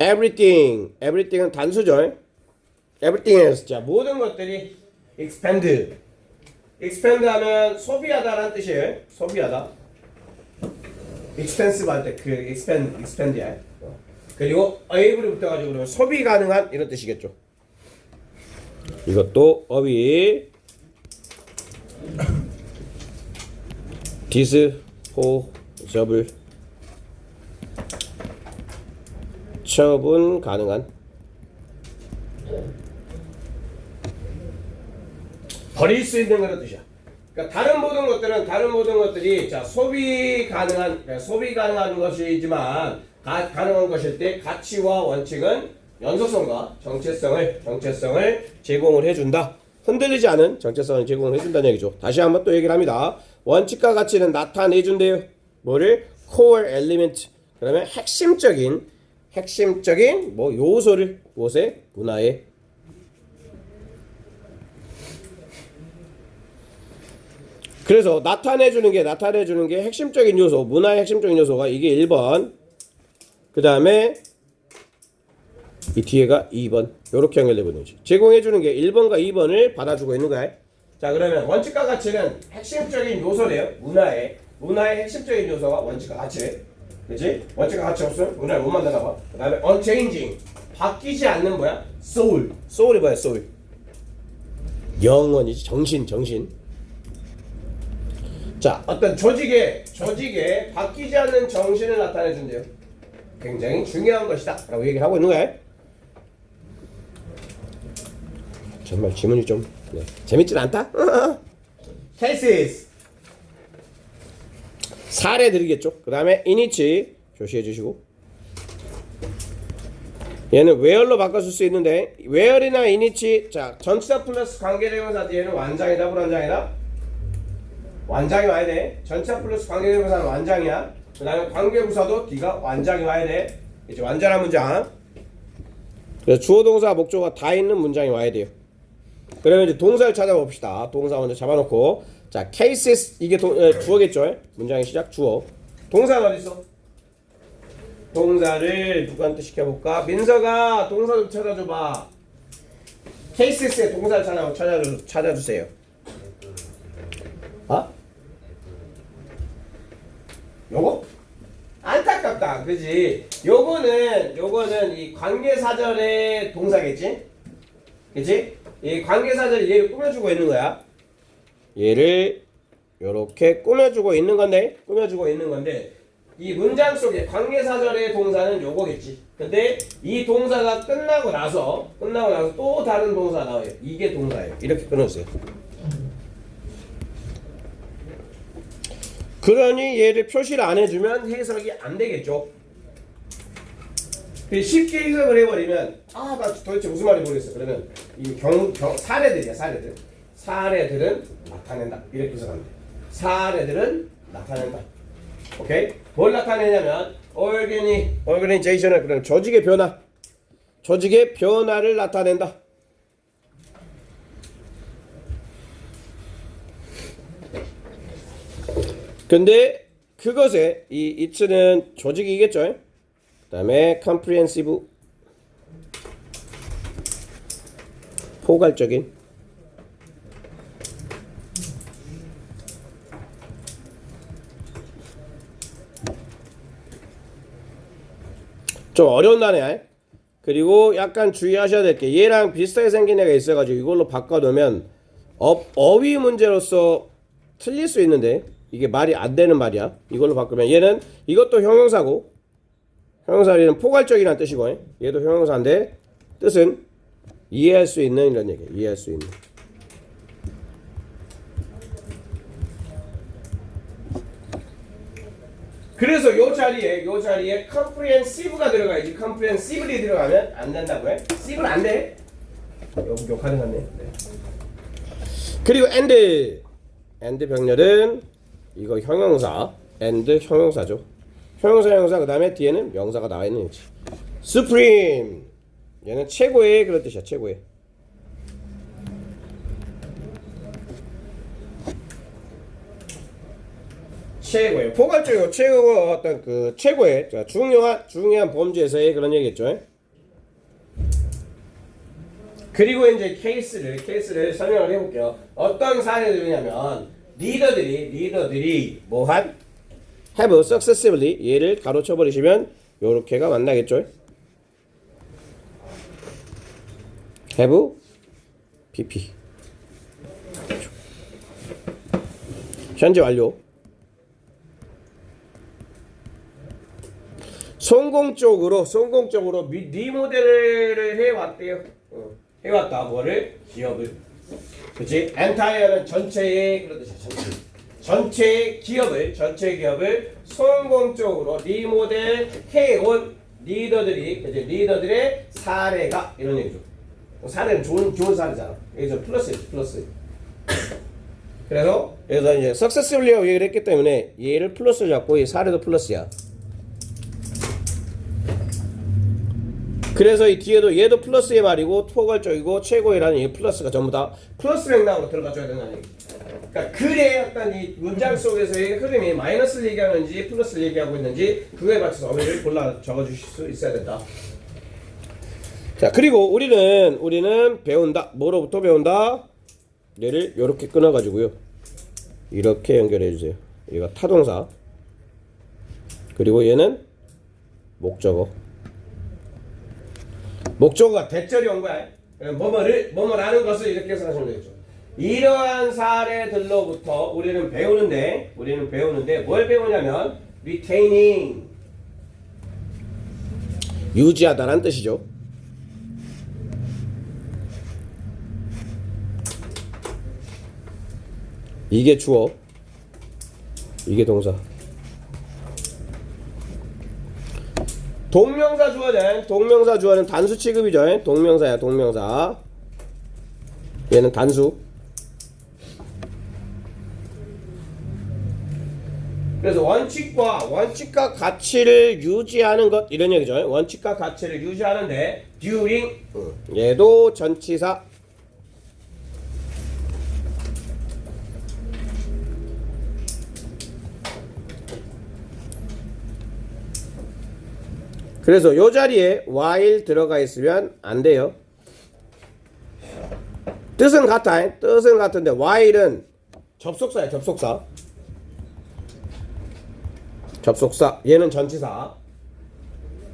everything은 단수죠. everything else. 자, 모든 것들이 expand 하면 소비하다라는 뜻이에요. 소비하다. expensive 할 때 그 expand이야. 그리고 able이 붙어가지고 그러면 소비 가능한 이런 뜻이겠죠. 이것도 어휘 disposable 처분 가능한, 버릴 수 있는 그런 뜻이야. 그러니까 다른 모든 것들이 자 소비 가능한 것이지만 가능한 것일 때 가치와 원칙은 연속성과 정체성을 제공을 해준다. 흔들리지 않은 정체성을 제공을 해준다는 얘기죠. 다시 한번 또 얘기를 합니다. 원칙과 가치는 나타내준대요. 뭐를? core element. 그러면 핵심적인 뭐 요소를 무엇에? 문화에. 그래서 나타내주는 게 핵심적인 요소, 문화의 핵심적인 요소가 이게 1번. 그 다음에 이 뒤에가 2번. 요렇게 연결되고 있는 거지. 제공해주는 게 1번과 2번을 받아주고 있는 거야. 자, 그러면 원칙과 가치는 핵심적인 요소래요. 문화의 핵심적인 요소가 원칙과 가치. 그렇지? 원칙과 가치 없으면 문화를 못 만드나 봐. 그 다음에 unchanging. 바뀌지 않는 뭐야? soul이 뭐야? soul. 영혼이지. 정신. 자, 어떤 조직에 바뀌지 않는 정신을 나타내준대요. 굉장히 중요한 것이다 라고 얘기를 하고 있는 거야. 정말 지문이 좀 재밌진 않다? cases 사례 드리겠죠. 그 다음에 init 표시해 주시고, 얘는 where로 바꿔 쓸 수 있는데 where이나 init 자 전치사 플러스 관계대명사 뒤에는 완장이다 불완장이다? 완장이 와야 돼. 전치사 플러스 관계대명사는 완장이야. 그 다음에 관계부사도 뒤가 완장이 와야 돼. 이제 완전한 문장. 그래서 주어 동사 목적어가 다 있는 문장이 와야 돼요. 그러면 이제 동사를 찾아봅시다. 동사 먼저 잡아놓고 자 cases 이게 주어겠죠? 문장의 시작 주어. 동사는 어디 있어? 동사를 누구한테 시켜볼까? 민서가 동사 좀 찾아줘봐. cases의 동사를 찾아주세요. 어? 요거? 안타깝다, 그지? 요거는 이 관계사절의 동사겠지? 그치? 이 관계사절이 얘를 꾸며주고 있는 거야. 얘를 요렇게 꾸며주고 있는 건데, 이 문장 속에 관계사절의 동사는 요거겠지. 근데 이 동사가 끝나고 나서 또 다른 동사가 나와요. 이게 동사예요. 이렇게 끊어주세요. 그러니 얘를 표시를 안 해주면 해석이 안 되겠죠. 쉽게 해석을 해버리면 나 도대체 무슨 말인지 모르겠어. 그러면 이 사례들이야. 사례들은 나타낸다. 이렇게 해석하면 돼. 사례들은 나타낸다. 오케이? 뭘 나타내냐면 organization을 그러면 조직의 변화를 나타낸다. 근데 그것에 이 it는 조직이겠죠. 그 다음에 comprehensive 포괄적인 좀 어려운 단어야. 그리고 약간 주의하셔야 될 게 얘랑 비슷하게 생긴 애가 있어가지고 이걸로 바꿔놓으면 어휘 문제로서 틀릴 수 있는데 이게 말이 안 되는 말이야. 이걸로 바꾸면 얘는 이것도 형용사고 형용사는 포괄적이라는 뜻이고 얘도 형용사인데 뜻은 이해할 수 있는 이런 얘기야. 이해할 수 있는. 그래서 요 자리에 comprehensive가 들어가야지. comprehensively 들어가면 안 된다고 해. sive는 안 돼. 욕하는 거네. 네. 그리고 and 병렬은 이거 형용사, and 형용사죠. 형용사 그 다음에 뒤에는 명사가 나와 있는 거지. supreme 얘는 최고의 그런 뜻이야. 최고의. 포괄적이고 최고가 어떤 그 최고의 중요한 범죄에서의 그런 얘기겠죠. 그리고 이제 케이스를 설명을 해볼게요. 어떤 사례들이냐면 리더들이 뭐한 have successively 얘를 가로쳐 버리시면 요렇게가 만나겠죠. have pp 현재 완료. 성공적으로 리모델을 해왔대요. 해왔다. 뭐를? 기업을. 그치? entire는 전체의 그런 뜻이야. 전체의 기업을 성공적으로 리모델 해온 리더들의 사례가 이런 얘기죠. 사례는 좋은 사례잖아. 여기서 플러스. 그래서 이제 successfully라고 얘기를 했기 때문에 얘를 플러스를 잡고 이 사례도 플러스야. 그래서 이 뒤에도 얘도 플러스의 말이고 포괄적이고 최고의라는 이 플러스가 전부 다 플러스 맥락으로 들어가줘야 된다는 얘기. 그러니까 글의 어떤 이 문장 속에서의 흐름이 마이너스를 얘기하는지 플러스를 얘기하고 있는지 그거에 맞춰서 어휘를 골라 적어주실 수 있어야 된다. 자, 그리고 우리는 배운다. 뭐로부터 배운다? 얘를 이렇게 끊어가지고요. 이렇게 연결해주세요. 얘가 타동사. 그리고 얘는 목적어가 대절이 온 거야. 뭐뭐라는 것을 이렇게 생각하시면 되겠죠. 이러한 사례들로부터 우리는 배우는데 뭘 배우냐면 retaining 유지하다라는 뜻이죠. 이게 주어, 이게 동사. 동명사 주어는 단수 취급이죠. 동명사야, 동명사. 얘는 단수. 그래서 원칙과 가치를 유지하는 것 이런 얘기죠. 원칙과 가치를 유지하는데 during 얘도 전치사. 그래서 요 자리에 while 들어가 있으면 안 돼요. 뜻은 같아. 뜻은 같은데 while은 접속사야, 접속사. 접속사. 얘는 전치사.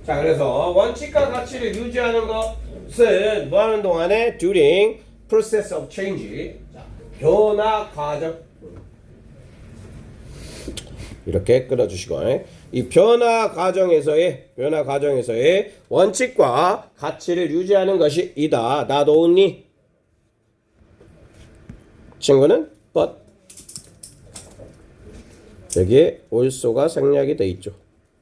자, 그래서 원칙과 가치를 유지하는 것은 뭐 하는 동안에 during process of change. 자, 변화 과정. 이렇게 끊어주시고 이 변화 과정에서의 원칙과 가치를 유지하는 것이 이다. not only 친구는 but 여기에 also가 생략이 돼 있죠.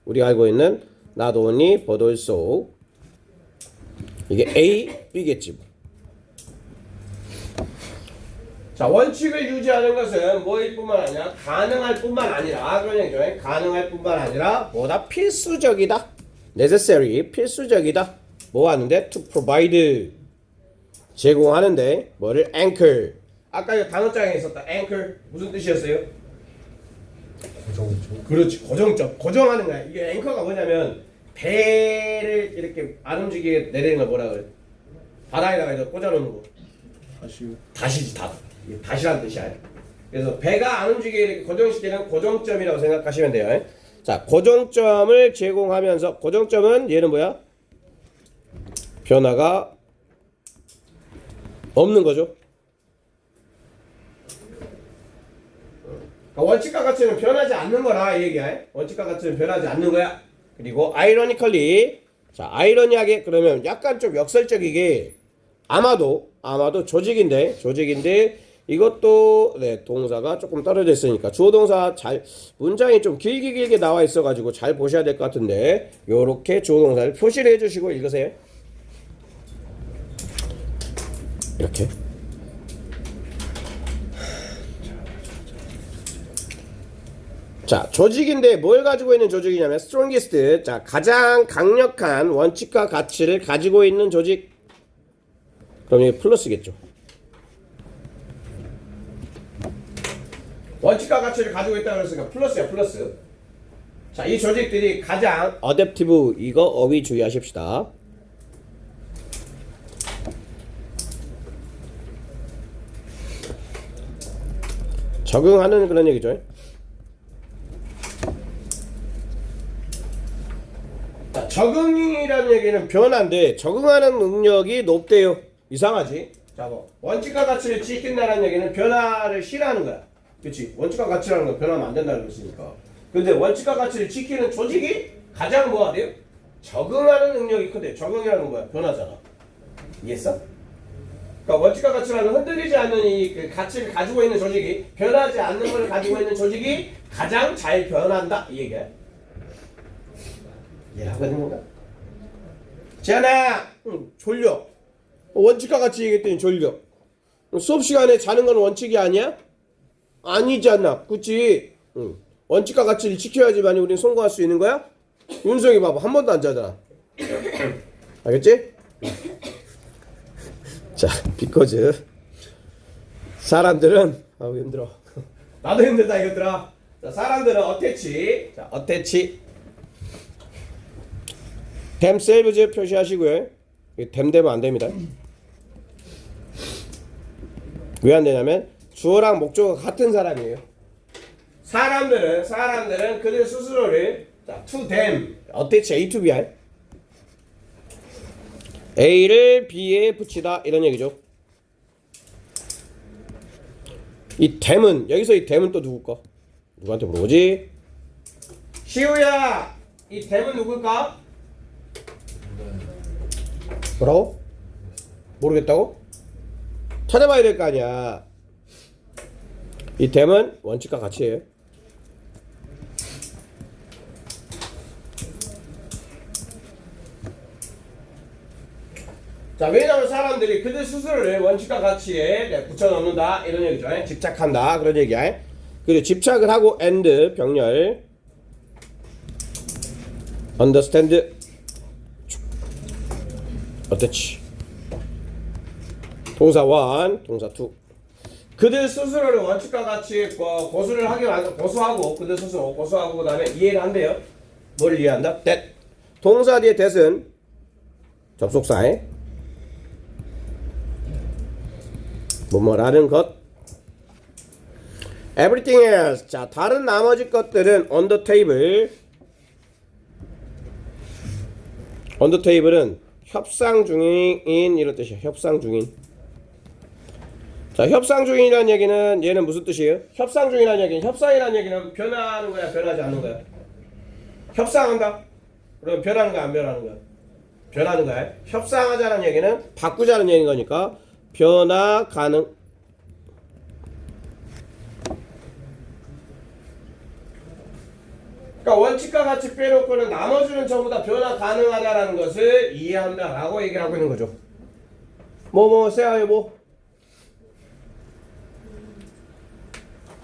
우리가 알고 있는 not only but also 이게 A, B겠지. 자, 원칙을 유지하는 것은 뭐일 뿐만 아니라 가능할 뿐만 아니라 그런 얘기죠. 가능할 뿐만 아니라 뭐다? 필수적이다. necessary, 필수적이다. 뭐 하는데? to provide 제공하는데 뭐를? anchor. 아까 이 단어장에 있었다. anchor 무슨 뜻이었어요? 고정점. 그렇지, 고정점. 고정하는 거야. 이게 앵커가 뭐냐면 배를 이렇게 안 움직이게 내리는 걸 뭐라 그래? 바다에다가 이렇게 꽂아놓는 거. 다시지, 다. 이게 다시란 뜻이야. 그래서 배가 안 움직이게 이렇게 고정시키는 고정점이라고 생각하시면 돼요. 자, 고정점을 제공하면서 고정점은 얘는 뭐야? 변화가 없는 거죠. 원칙과 가치는 변하지 않는 거라 이 얘기야. 원칙과 가치는 변하지 않는 거야. 그리고 ironically, 자, 아이러니하게 그러면 약간 좀 역설적이게 아마도 조직인데 이것도 네, 동사가 조금 떨어져 있으니까 주어 동사 잘 문장이 좀 길게 나와 있어 가지고 잘 보셔야 될 것 같은데 요렇게 주어 동사를 표시를 해 주시고 읽으세요. 이렇게. 자, 조직인데 뭘 가지고 있는 조직이냐면 strongest. 자, 가장 강력한 원칙과 가치를 가지고 있는 조직. 그럼 이게 플러스겠죠. 원칙과 가치를 가지고 있다고 했으니까 플러스야, 플러스. 자, 이 조직들이 가장 adaptive. 이거 어휘 주의하십시다. 적응하는 그런 얘기죠. 자, 적응이라는 얘기는 변화인데 적응하는 능력이 높대요. 이상하지? 자, 뭐 원칙과 가치를 지킨다는 얘기는 변화를 싫어하는 거야. 그렇지? 원칙과 가치라는 건 변하면 안 된다는 것이니까. 근데 원칙과 가치를 지키는 조직이 가장 뭐가 돼요? 적응하는 능력이 크대. 적응이라는 거야. 변하잖아. 이해했어? 그러니까 원칙과 가치라는 흔들리지 않는 이 가치를 가지고 있는 조직이 변하지 않는 것을 가지고 있는 조직이 가장 잘 변한다. 이 얘기야. 이해하고 있는 건가? 지안아, 졸려. 원칙과 같이 얘기했더니 졸려. 수업 시간에 자는 건 원칙이 아니야? 아니잖아, 그치? 원칙과 가치를 지켜야지만이 우리는 성공할 수 있는 거야? 윤성이 봐봐, 한 번도 안 자잖아. 알겠지? 자, because 사람들은 아우 힘들어. 나도 힘들다 이것들아. 자, 사람들은 어태치. 자, 어태치. themselves 표시하시고요. them되면 안 됩니다. 왜 안 되냐면 주어랑 목적어가 같은 사람이에요. 사람들은 그들 스스로를 자, to them 어태치 A to B 할 A를 B에 붙이다 이런 얘기죠. 이 them은 여기서 이 them은 또 누굴까? 누구한테 물어보지? 시우야, 이 them은 누굴까? 뭐라고? 모르겠다고? 찾아봐야 될 거 아니야. 이 them은 원칙과 가치예요. 자, 왜냐하면 사람들이 그들 스스로를 원칙과 가치에 붙여넣는다 이런 얘기죠. 집착한다 그런 얘기야. 그리고 집착을 하고 and 병렬 understand 어떻지? 동사 1, 동사 2. 그들 스스로를 원칙과 같이 고수를 고수하고 그들 스스로 고수하고 그다음에 이해를 한대요. 뭘 이해한다? that. 동사 뒤에 that은 접속사에 뭐뭐라는 것. everything else. 자, 다른 나머지 것들은 on the table. on the table은 협상 중인 이런 뜻이야. 협상 중인. 자, 협상 중이라는 얘기는 얘는 무슨 뜻이에요? 협상 중이라는 얘기는 협상이라는 얘기는 변하는 거야, 변하지 않는 거야? 협상한다. 그럼 변하는 거야, 안 변하는 거야? 변하는 거야. 협상하자는 얘기는 바꾸자는 얘기인 거니까 변화 가능. 그러니까 원칙과 같이 빼놓고는 나머지는 전부 다 변화 가능하다라는 것을 이해한다라고 얘기를 하고 있는 거죠. 세아요 뭐?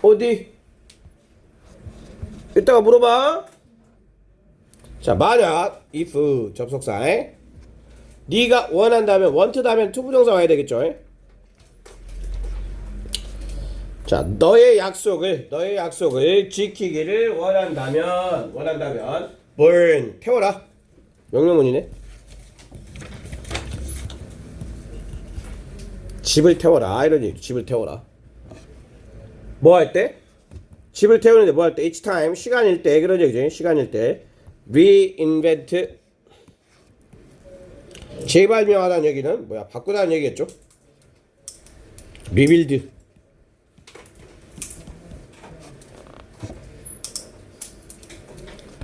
어디? 이따가 물어봐. 자, 만약 if 접속사에 네가 원한다면 want다면 투부정사 와야 되겠죠. 자, 너의 약속을 지키기를 원한다면 burn 태워라. 명령문이네. 집을 태워라 이런 얘기. 집을 태워라. 뭐 할 때? 집을 태우는데 뭐 할 때? each time 시간일 때 그런 얘기죠. 시간일 때 reinvent 재발명하다는 얘기는 뭐야? 바꾸다는 얘기겠죠. rebuild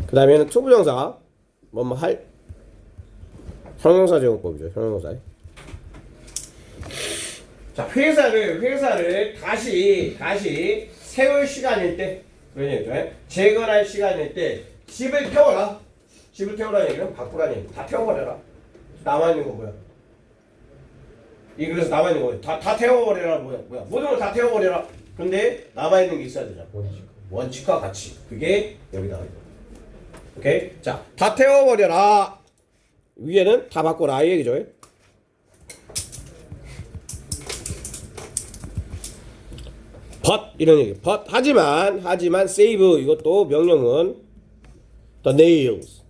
그 다음에는 투부정사 뭐뭐 할 형용사 제공법이죠. 형용사. 자, 회사를 다시 세울 시간일 때 그런 얘기죠. 재건할 시간일 때 집을 태워라. 집을 태우라는 얘기는 바꾸라는 얘기. 다 태워버려라. 남아있는 거 뭐야? 이 그래서 남아있는 거 다 태워버려라. 뭐야? 모든 걸 다 태워버려라. 근데 남아있는 게 있어야 되잖아. 원칙과 같이. 그게 여기 나와 있는. 오케이? 자, 다 태워버려라. 위에는 다 바꿔라 이 얘기죠. but 이런 얘기. but 하지만 save 이것도 명령은 the nails.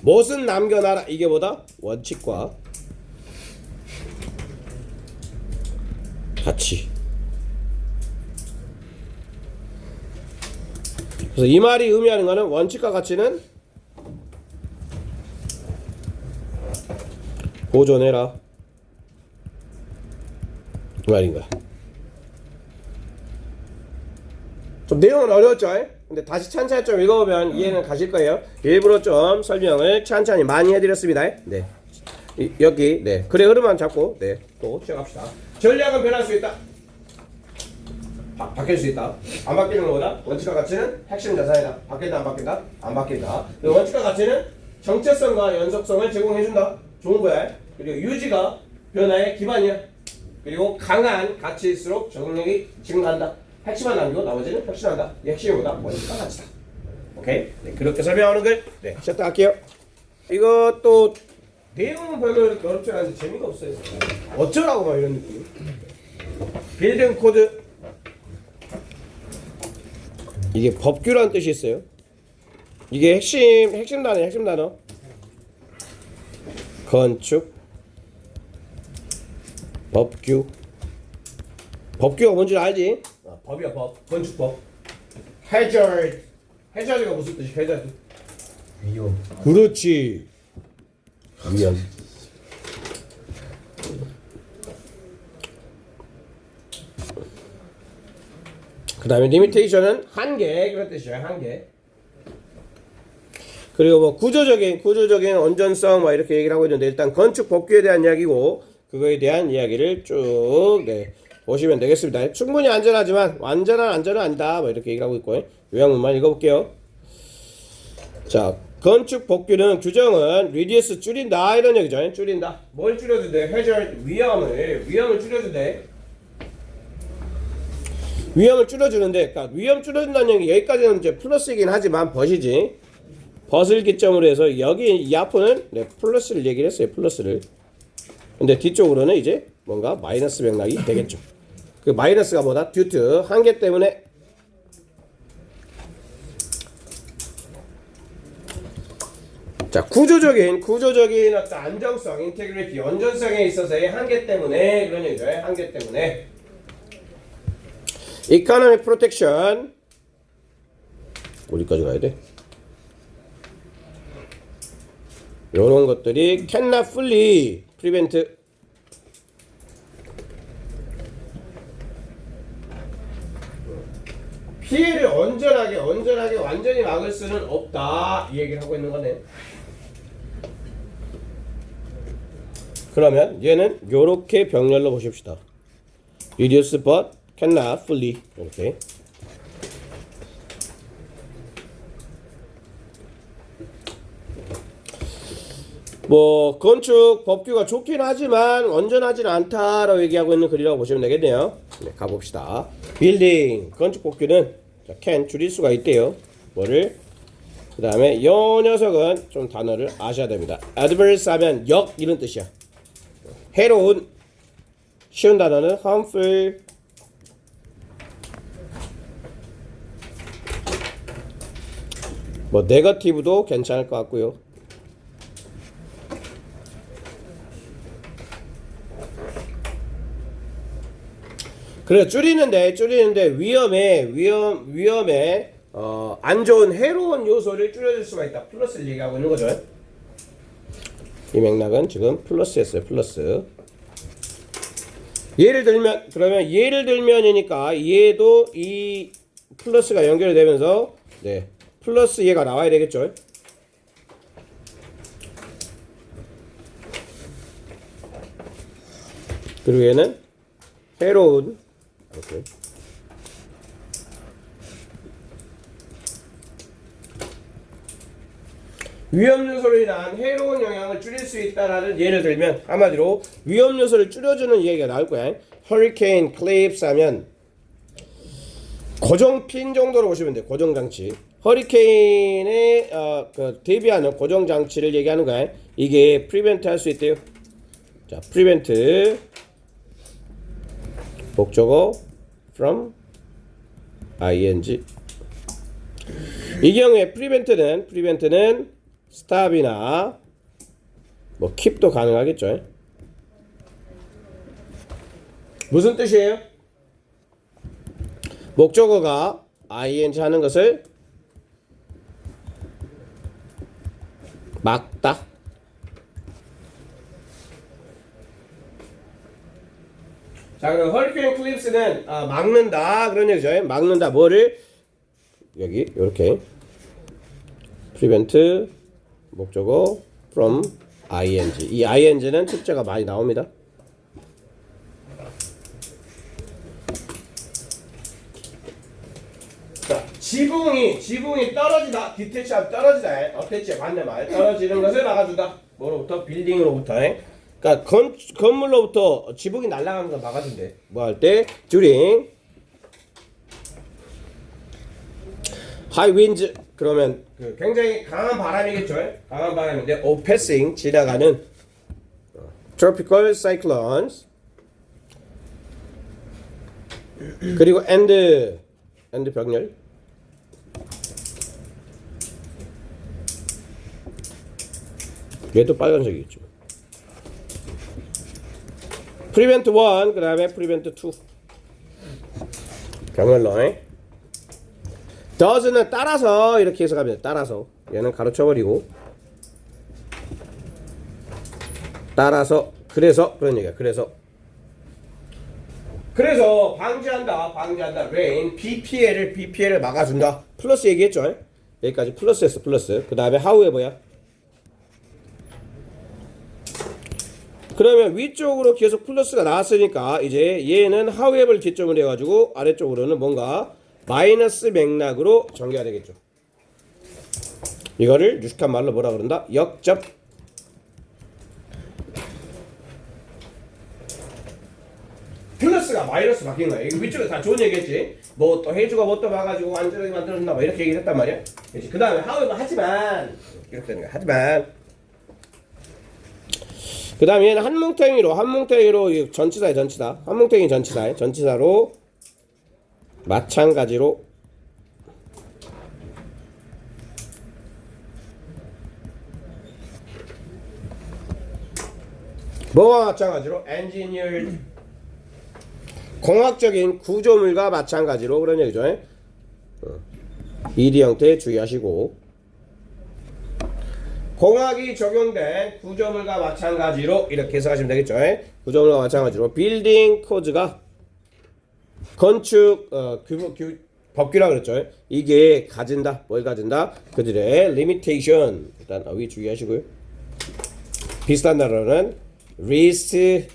못은 남겨놔라. 이게 뭐다? 원칙과 같이. 그래서 이 말이 의미하는 거는 원칙과 가치는 보존해라 이 말인 거야. 좀 내용은 어려웠죠? 근데 다시 찬찬히 좀 읽어보면 이해는 가실 거예요. 일부러 좀 설명을 찬찬히 많이 해드렸습니다. 네, 여기 네 글의 흐름만 잡고 네 또 시작합시다. 전략은 변할 수 있다. 바뀔 수 있다. 안 바뀌는 거보다 원칙과 가치는 핵심 자산이다. 바뀐다 안 바뀐다? 안 바뀐다. 원칙과 가치는 정체성과 연속성을 제공해준다. 좋은 거야. 그리고 유지가 변화의 기반이야. 그리고 강한 가치일수록 적응력이 증가한다. 핵심만 남기고 나머지는 혁신한다. 이 핵심보다 원칙과 가치다. 오케이? 네, 그렇게 설명하는 걸 네, 시작도 할게요. 이것도 내용은 별로 어렵지 않은데 재미가 없어요. 어쩌라고 막 이런 느낌. 빌딩 코드. 이게 법규라는 뜻이 있어요. 이게 핵심 단어. 건축 법규. 법규가 뭔지 알지? 법이야 법. 건축법. 해저드가 무슨 뜻이? 해저드. 위험. 그렇지. 위험. 그 다음에 리미테이션은 한계 그런 뜻이에요. 한계. 그리고 뭐 구조적인 온전성 막 이렇게 얘기를 하고 있는데 일단 건축 법규에 대한 이야기고 그거에 대한 이야기를 쭉 네, 보시면 되겠습니다. 충분히 안전하지만 완전한 안전은 아니다 뭐 이렇게 얘기를 하고 있고 요약문만 읽어볼게요. 자, 건축 법규는 규정은 reduce 줄인다 이런 얘기죠. 줄인다. 뭘 줄여도 돼? hazard 위험을 줄여도 돼. 위험을 줄여주는데, 그러니까 위험 줄여준다는 얘기 여기까지는 이제 플러스이긴 하지만 벗이지. 벗을 기점으로 해서 여기 이 앞은 네, 플러스를 얘기를 했어요. 플러스를. 근데 뒤쪽으로는 이제 뭔가 마이너스 맥락이 되겠죠. 그 마이너스가 뭐다? 듀트 한계 때문에. 자, 구조적인 어떤 안정성, 인테그리티, 원전성에 있어서의 한계 때문에 그런 얘기죠. 한계 때문에. 이코노미 프로텍션 어디까지 가야 돼? 요런 것들이 cannot fully prevent 피해를 온전하게 완전히 막을 수는 없다 이 얘기를 하고 있는 거네. 그러면 얘는 요렇게 병렬로 보십시다. reduce but cannot fully 이렇게. 뭐 건축 법규가 좋긴 하지만 온전하지는 않다라고 얘기하고 있는 글이라고 보시면 되겠네요. 네, 가봅시다. 빌딩 건축 법규는 can 줄일 수가 있대요. 뭐를? 그 다음에 요 녀석은 좀 단어를 아셔야 됩니다. adverse 하면 역 이런 뜻이야. 해로운. 쉬운 단어는 harmful. 뭐 negative도 괜찮을 것 같고요. 그래 줄이는데 위험에 안 좋은 해로운 요소를 줄여줄 수가 있다. 플러스를 얘기하고 있는 거죠. 이 맥락은 지금 플러스였어요. 플러스. 예를 들면이니까 얘도 이 플러스가 연결이 되면서 네 플러스 얘가 나와야 되겠죠. 그리고 얘는 해로운 이렇게. 위험 요소로 인한 해로운 영향을 줄일 수 있다라는 예를 들면 한마디로 위험 요소를 줄여주는 얘기가 나올 거야. 허리케인 클립스 하면 고정핀 정도로 보시면 돼. 고정장치. 허리케인에 그 대비하는 고정장치를 얘기하는 거야. 이게 프리벤트 할 수 있대요. 자, 프리벤트 목적어 from ing. 이 경우에 프리벤트는 stop이나 뭐 keep도 가능하겠죠. 무슨 뜻이에요? 목적어가 ing 하는 것을 막다. 자, 그럼 허리케인 클립스는 막는다 그런 얘기죠. 막는다 뭐를 여기 이렇게 prevent 목적어 from ing. 이 ing는 특자가 많이 나옵니다. 자, 지붕이 떨어지다. 디테치하면 떨어지다. 어태치 반대말 떨어지는 것을 막아주다. 뭐로부터? 빌딩으로부터. 그러니까 건물로부터 지붕이 날아가는 걸 막아준대. 뭐 할 때? during high winds. 그러면 그 굉장히 강한 바람이겠죠. 강한 바람인데 passing 지나가는 tropical cyclones. 그리고 and 병렬. 얘도 빨간색이겠죠. prevent 1 그 다음에 prevent 2 병렬로. does는 따라서 이렇게 해석합니다. 따라서 얘는 가로쳐버리고 따라서 그래서 그런 얘기야. 그래서 방지한다. rain 비 피해를 막아준다. 플러스 얘기했죠. 여기까지 플러스였어. 플러스. 그 다음에 however야. 그러면 위쪽으로 계속 플러스가 나왔으니까 이제 얘는 however를 기점으로 해가지고 아래쪽으로는 뭔가 마이너스 맥락으로 전개가 되겠죠. 이거를 유식한 말로 뭐라 그런다? 역접. 플러스 플러스가 마이너스 바뀐 거야. 이거 위쪽에 다 좋은 얘기했지. 뭐 또 해주가 뭐 또 봐가지고 안전하게 만들어준다 뭐 이렇게 얘기를 했단 말이야. 그렇지. 그 다음에 however 하지만 이렇게 되는 거야. 하지만 그 다음에 얘는 한뭉탱이로 이 전치사야 전치사. 한뭉탱이 전치사야 전치사로 마찬가지로 뭐와 마찬가지로 engineered 공학적인 구조물과 마찬가지로 그런 얘기죠. ED 형태 주의하시고 공학이 적용된 구조물과 마찬가지로 이렇게 해석하시면 되겠죠. 구조물과 마찬가지로 빌딩 코드가 건축 법규라 그랬죠. 이게 가진다. 뭘 가진다? 그들의 limitation 일단 위 주의하시고요. 비슷한 단어는 restriction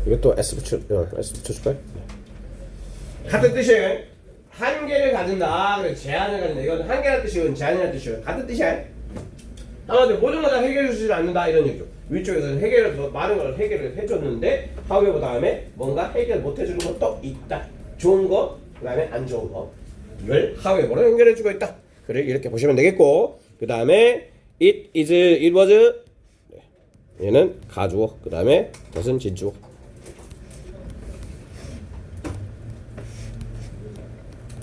이것도 S 붙여줄까요? 같은 뜻이에요. 한계를 가진다. 그래 제한을 가진다. 이건 한계라는 뜻이고 제한이라는 뜻이에요. 같은 뜻이야. 아마도 모든 걸 다 해결해 주지 않는다 이런 얘기죠. 위쪽에서는 해결을 더 많은 걸 해결을 해줬는데 however 다음에 뭔가 해결 못 해주는 것도 있다. 좋은 거 그다음에 안 좋은 거를 however로 연결해 주고 있다. 그래 이렇게 보시면 되겠고 그 다음에 it was 얘는 가주어 그 다음에 것은 진주어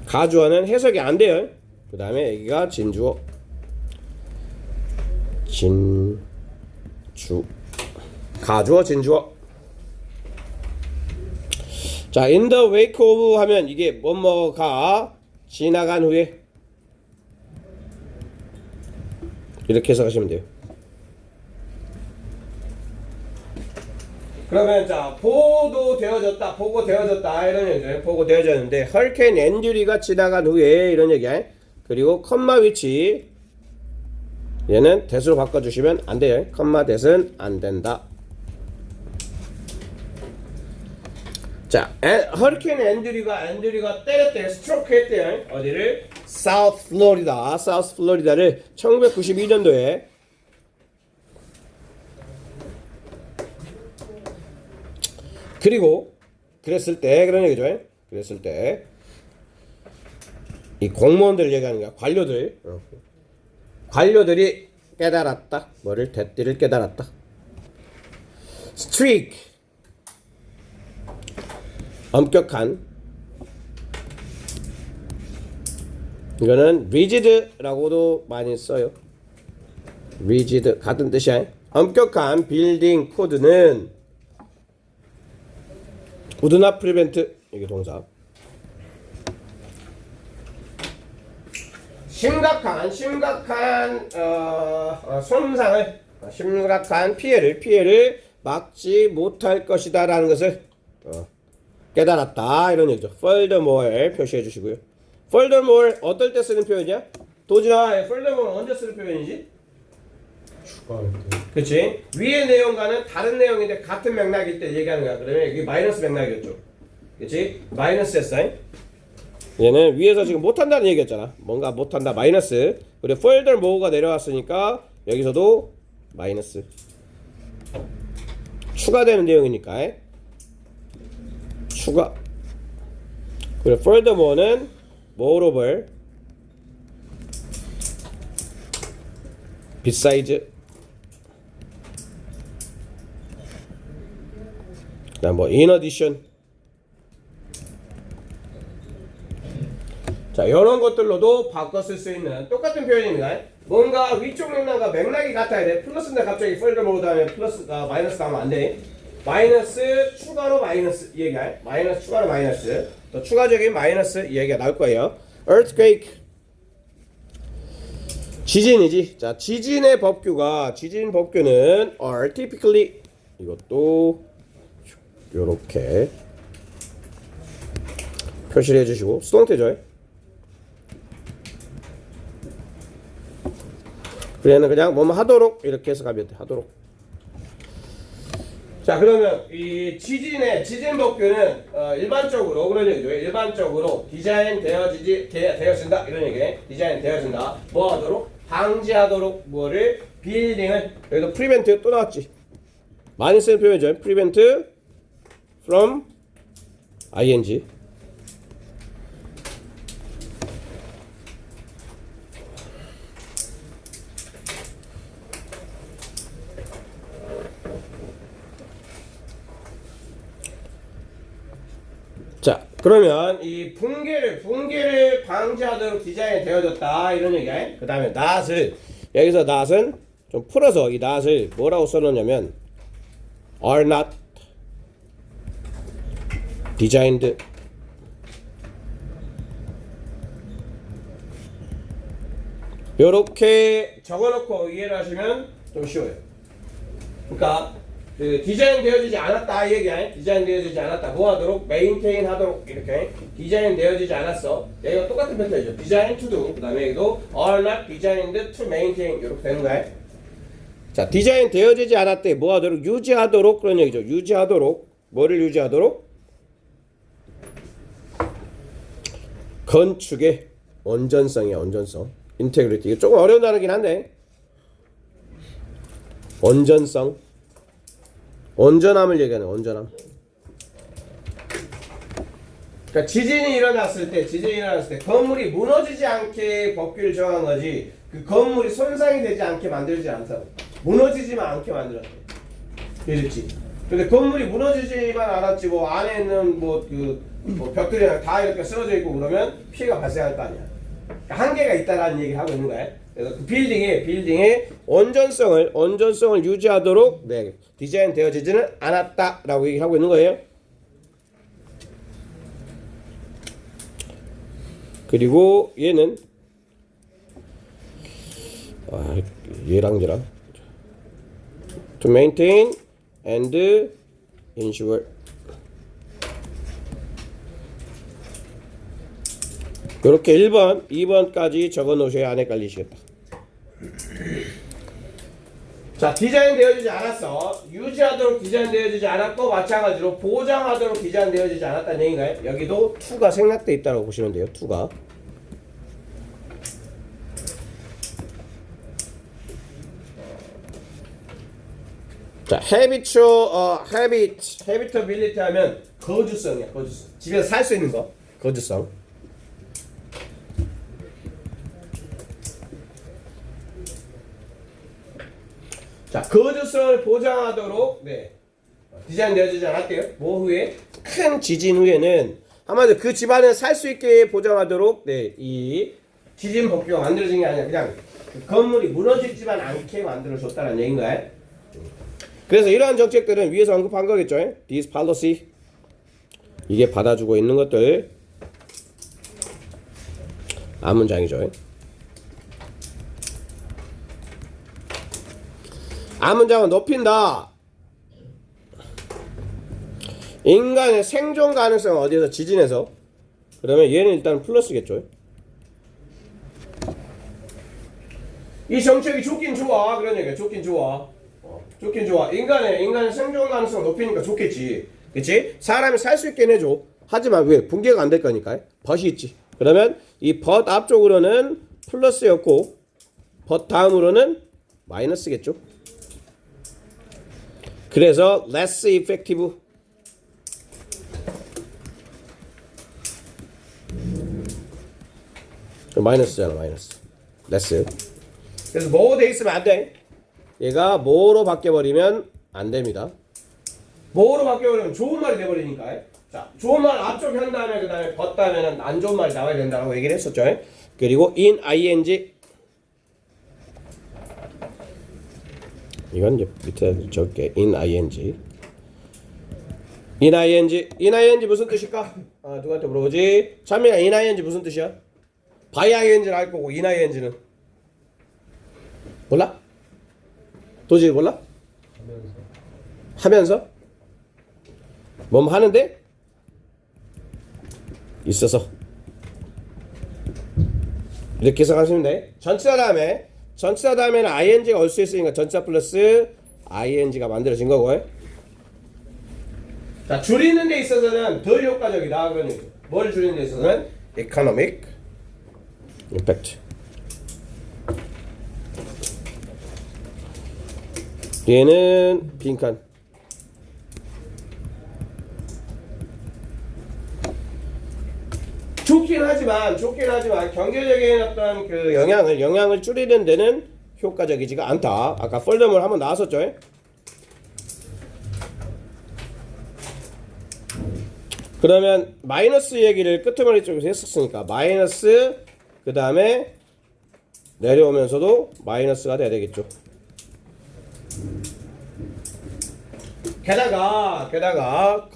가주어는 해석이 안 돼요. 그 다음에 여기가 진주어 가주어 진주어 자 in the wake of 하면 이게 뭐뭐가 지나간 후에 이렇게 해석하시면 돼요. 그러면 자 보고되어졌다 이런 얘기죠. 보고되어졌는데 허리케인 앤드류가 지나간 후에 이런 얘기야. 그리고 컴마 위치 얘는 대수로 바꿔주시면 안 돼요. 컴마 대는 안 된다. 자 허리케인 앤드류가 때렸대요. 스트로크 했대요. 어디를? 사우스 플로리다를 1992년도에 그리고 그랬을 때 그런 얘기죠. 그랬을 때 이 공무원들 얘기하는 거야. 관료들이 깨달았다. 뭐를 대띠를 깨달았다. streak 엄격한 이거는 rigid라고도 많이 써요. rigid 같은 뜻이야. 엄격한 빌딩 코드는 would not prevent 이게 동사. 심각한 손상을 심각한 피해를 막지 못할 것이다라는 것을 깨달았다 이런 얘기죠. furthermore 표시해 주시고요. furthermore 어떨 때 쓰는 표현이야? 도진아 furthermore 언제 쓰는 표현이지? 추가할 때. 그렇지. 위의 내용과는 다른 내용인데 같은 맥락일 때 얘기하는 거야. 그러면 이게 마이너스 맥락이었죠. 그렇지? 마이너스였어. 얘는 위에서 지금 못한다는 얘기였잖아. 뭔가 못한다 마이너스. 그리고 furthermore가 내려왔으니까 여기서도 마이너스. 추가되는 내용이니까 추가. 그리고 furthermore는 moreover, besides, 그다음 뭐 in addition. 자, 이런 것들로도 바꿔 쓸 수 있는 똑같은 표현입니다. 뭔가 위쪽 맥락과 맥락이 같아야 돼. 플러스인데 갑자기 furthermore 다음에 플러스가 마이너스 나오면 안 돼. 마이너스 추가로 마이너스 이 얘기야. 마이너스 추가로 마이너스. 또 추가적인 마이너스 이 얘기가 나올 거예요. earthquake 지진이지. 자, 지진 법규는 are typically 이것도 요렇게 표시를 해주시고 수동태죠. 그래는 그냥 뭐뭐 하도록 이렇게 해서 가면 돼. 하도록. 자, 그러면 이 지진 법규는 일반적으로 그런 얘기죠. 일반적으로 디자인 되어진다 이런 얘기. 디자인 되어진다. 뭐 하도록? 방지하도록 뭐를 빌딩을 여기도 prevent 또 나왔지. 많이 쓰는 표현이죠. prevent from ing. 자, 그러면 이 붕괴를 방지하도록 디자인이 되어졌다 이런 얘기야. 그 다음에 not을 여기서 not은 좀 풀어서 이 not을 뭐라고 써놓냐면 are not designed 요렇게 적어놓고 이해를 하시면 좀 쉬워요. 그러니까 그 디자인 되어지지 않았다 이 얘기야. 디자인 되어지지 않았다. 뭐 하도록? 메인테인 하도록 이렇게 디자인 되어지지 않았어. 여기가 똑같은 패턴이죠. 디자인 to do. 그 다음에 여기도 are not designed to maintain 이렇게 되는 거야. 자, 디자인 되어지지 않았대. 뭐 하도록? 유지하도록 그런 얘기죠. 유지하도록. 뭐를 유지하도록? 건축의 온전성이야. 온전성. 인테그리티. 이게 조금 어려운 단어긴 한데 온전성. 온전함을 얘기하는 온전함. 그러니까 지진이 일어났을 때 건물이 무너지지 않게 법규를 정한 거지 그 건물이 손상이 되지 않게 만들지 않다고. 무너지지만 않게 만들었대. 그렇지. 근데 건물이 무너지지만 않았지 뭐 안에 있는 뭐 벽들이랑 다 이렇게 쓰러져 있고 그러면 피해가 발생할 거 아니야. 그러니까 한계가 있다라는 얘기를 하고 있는 거야. 그래서 그 빌딩의 온전성을 유지하도록 네, 디자인 되어지지는 않았다라고 얘기하고 있는 거예요. 그리고 얘는 얘랑 to maintain and ensure 이렇게 1번, 2번까지 적어 놓으셔야 안 헷갈리시겠다. 자, 디자인 되어지지 않았어. 유지하도록 디자인 되어지지 않았고 마찬가지로 보장하도록 디자인 되어지지 않았다는 얘기인가요? 여기도 to가 생략돼 있다고 보시면 돼요. to가. 자, habitability 하면 거주성이야. 거주성. 집에서 살 수 있는 거. 거주성. 자, 거주성을 보장하도록 네, 디자인 되어지지 않았대요. 뭐 후에? 큰 지진 후에는 한마디로 그 집안에 살 수 있게 보장하도록 네, 이 지진 법규가 만들어진 게 아니라 그냥 그 건물이 무너지지만 않게 만들어줬다는 얘기인가요? 그래서 이러한 정책들은 위에서 언급한 거겠죠. This policy 이게 받아주고 있는 것들 앞문장이죠. 앞문장은 높인다. 인간의 생존 가능성은 어디에서? 지진에서. 그러면 얘는 일단 플러스겠죠. 이 정책이 좋긴 좋아. 그런 얘기야. 좋긴 좋아. 좋긴 좋아. 인간의 생존 가능성 높이니까 좋겠지. 그치? 사람이 살 수 있게 해줘. 하지만 왜? 붕괴가 안 될 거니까. 벗이 있지. 그러면 이 벗 앞쪽으로는 플러스였고 벗 다음으로는 마이너스겠죠. 그래서 less effective. 마이너스잖아. 마이너스. less. 그래서 뭐 돼 있으면 안 돼. 얘가 뭐로 바뀌어버리면 안 됩니다. 뭐로 바뀌어버리면 좋은 말이 돼버리니까. 자, 좋은 말 앞쪽에 한 다음에 그 다음에 벗 다음에는 안 좋은 말이 나와야 된다고 얘기를 했었죠. 그리고 in ing 이건 이제 밑에 적게 in ing 무슨 뜻일까? 누구한테 물어보지? 찬미야 in ing 무슨 뜻이야? by ing는 알 거고 in ing는 몰라? 도저히 몰라? 하면서? 뭐 하는데? 있어서 이렇게 해석하시면 돼. 전치사 다음에는 ing가 올 수 있으니까 전치사 플러스 ing가 만들어진 거고. 자, 줄이는 데 있어서는 덜 효과적이다. 그러니 뭘 줄이는 데 있어서는 economic impact. 얘는 빈칸. 좋긴 하지만 경제적인 어떤 그 영향을 줄이는 데는 효과적이지가 않다. 아까 폴더물 한번 나왔었죠. 그러면 마이너스 얘기를 끄트머리 쪽에서 했었으니까 마이너스 그 다음에 내려오면서도 마이너스가 돼야 되겠죠. 게다가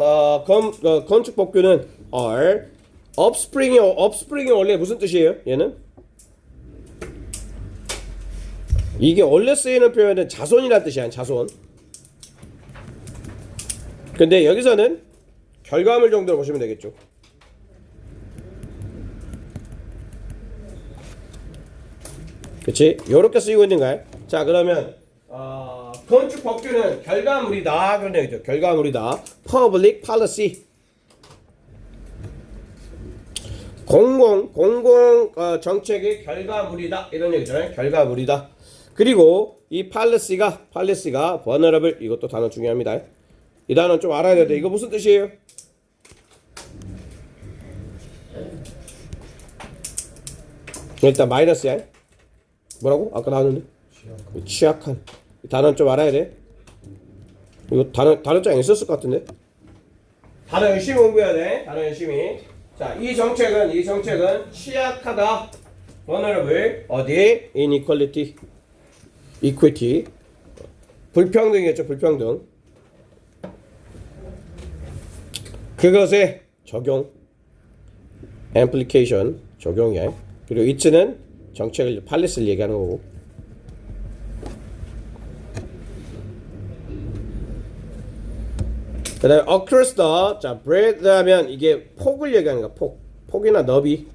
건축 복규는 are 업스프링이 원래 무슨 뜻이에요? 얘는 이게 원래 쓰이는 표현은 자손이란 뜻이야. 자손. 근데 여기서는 결과물 정도로 보시면 되겠죠. 그치? 요렇게 쓰이고 있는가요? 자, 그러면 건축 법규는 결과물이다 그런 얘기죠. 결과물이다. Public policy. 공공 정책의 결과물이다 이런 얘기잖아요. 결과물이다. 그리고 이 policy가 vulnerable, 이것도 단어 중요합니다. 이 단어 좀 알아야 되는데 이거 무슨 뜻이에요? 일단 마이너스야. 뭐라고? 아까 나왔는데 취약한. 이 단어는 좀 알아야 돼. 이거 단어장에 있었을 것 같은데. 단어 열심히 공부해야 돼. 단어 열심히. 자, 이 정책은 취약하다. vulnerable. 어디? inequality. equity. 불평등이겠죠. 불평등. 그것의 적용. application. 적용이야. 그리고 it는 정책을 팔레스를 얘기하는 거고. 그 다음에 across the, 자, breadth 하면 이게 폭을 얘기하는 거야. 폭이나 너비.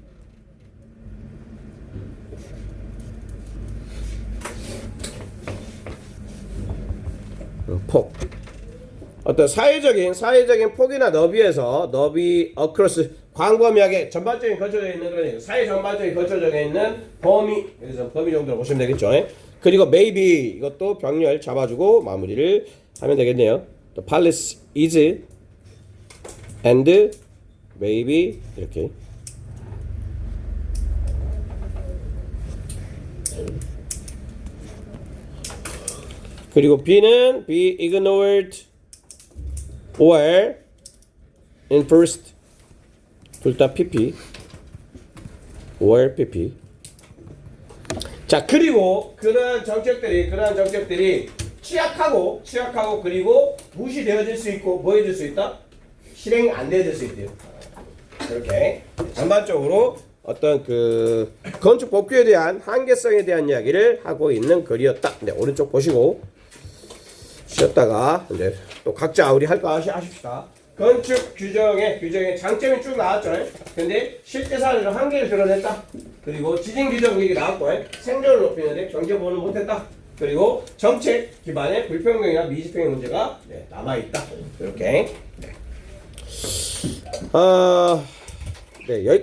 폭. 어떤 사회적인 폭이나 너비에서 너비 across 광범위하게 전반적인 걸쳐져 있는 그런 얘기. 사회 전반적인 걸쳐져 있는 범위. 그래서 범위 정도로 보시면 되겠죠. 그리고 maybe 이것도 병렬 잡아주고 마무리를 하면 되겠네요. The palace is and maybe 이렇게. 그리고 B는 be ignored or enforced. 둘 다 PP or PP. 자, 그리고 그러한 정책들이 취약하고 그리고 무시되어질 수 있고 뭐 해줄 수 있다? 실행 안 되어질 수 있대요. 이렇게 전반적으로 어떤 그 건축 법규에 대한 한계성에 대한 이야기를 하고 있는 글이었다. 네, 오른쪽 보시고 쉬었다가 이제 또 각자 우리 할 거 하십시다. 건축 규정의 장점이 쭉 나왔죠. 근데 실제 사례로 한계를 드러냈다. 그리고 지진 규정 얘기 나왔고 생존을 높이는데 경제 보호는 못했다. 그리고 정책 기반의 불평등이나 미집행의 문제가 남아있다. 이렇게. 네, 여기까지.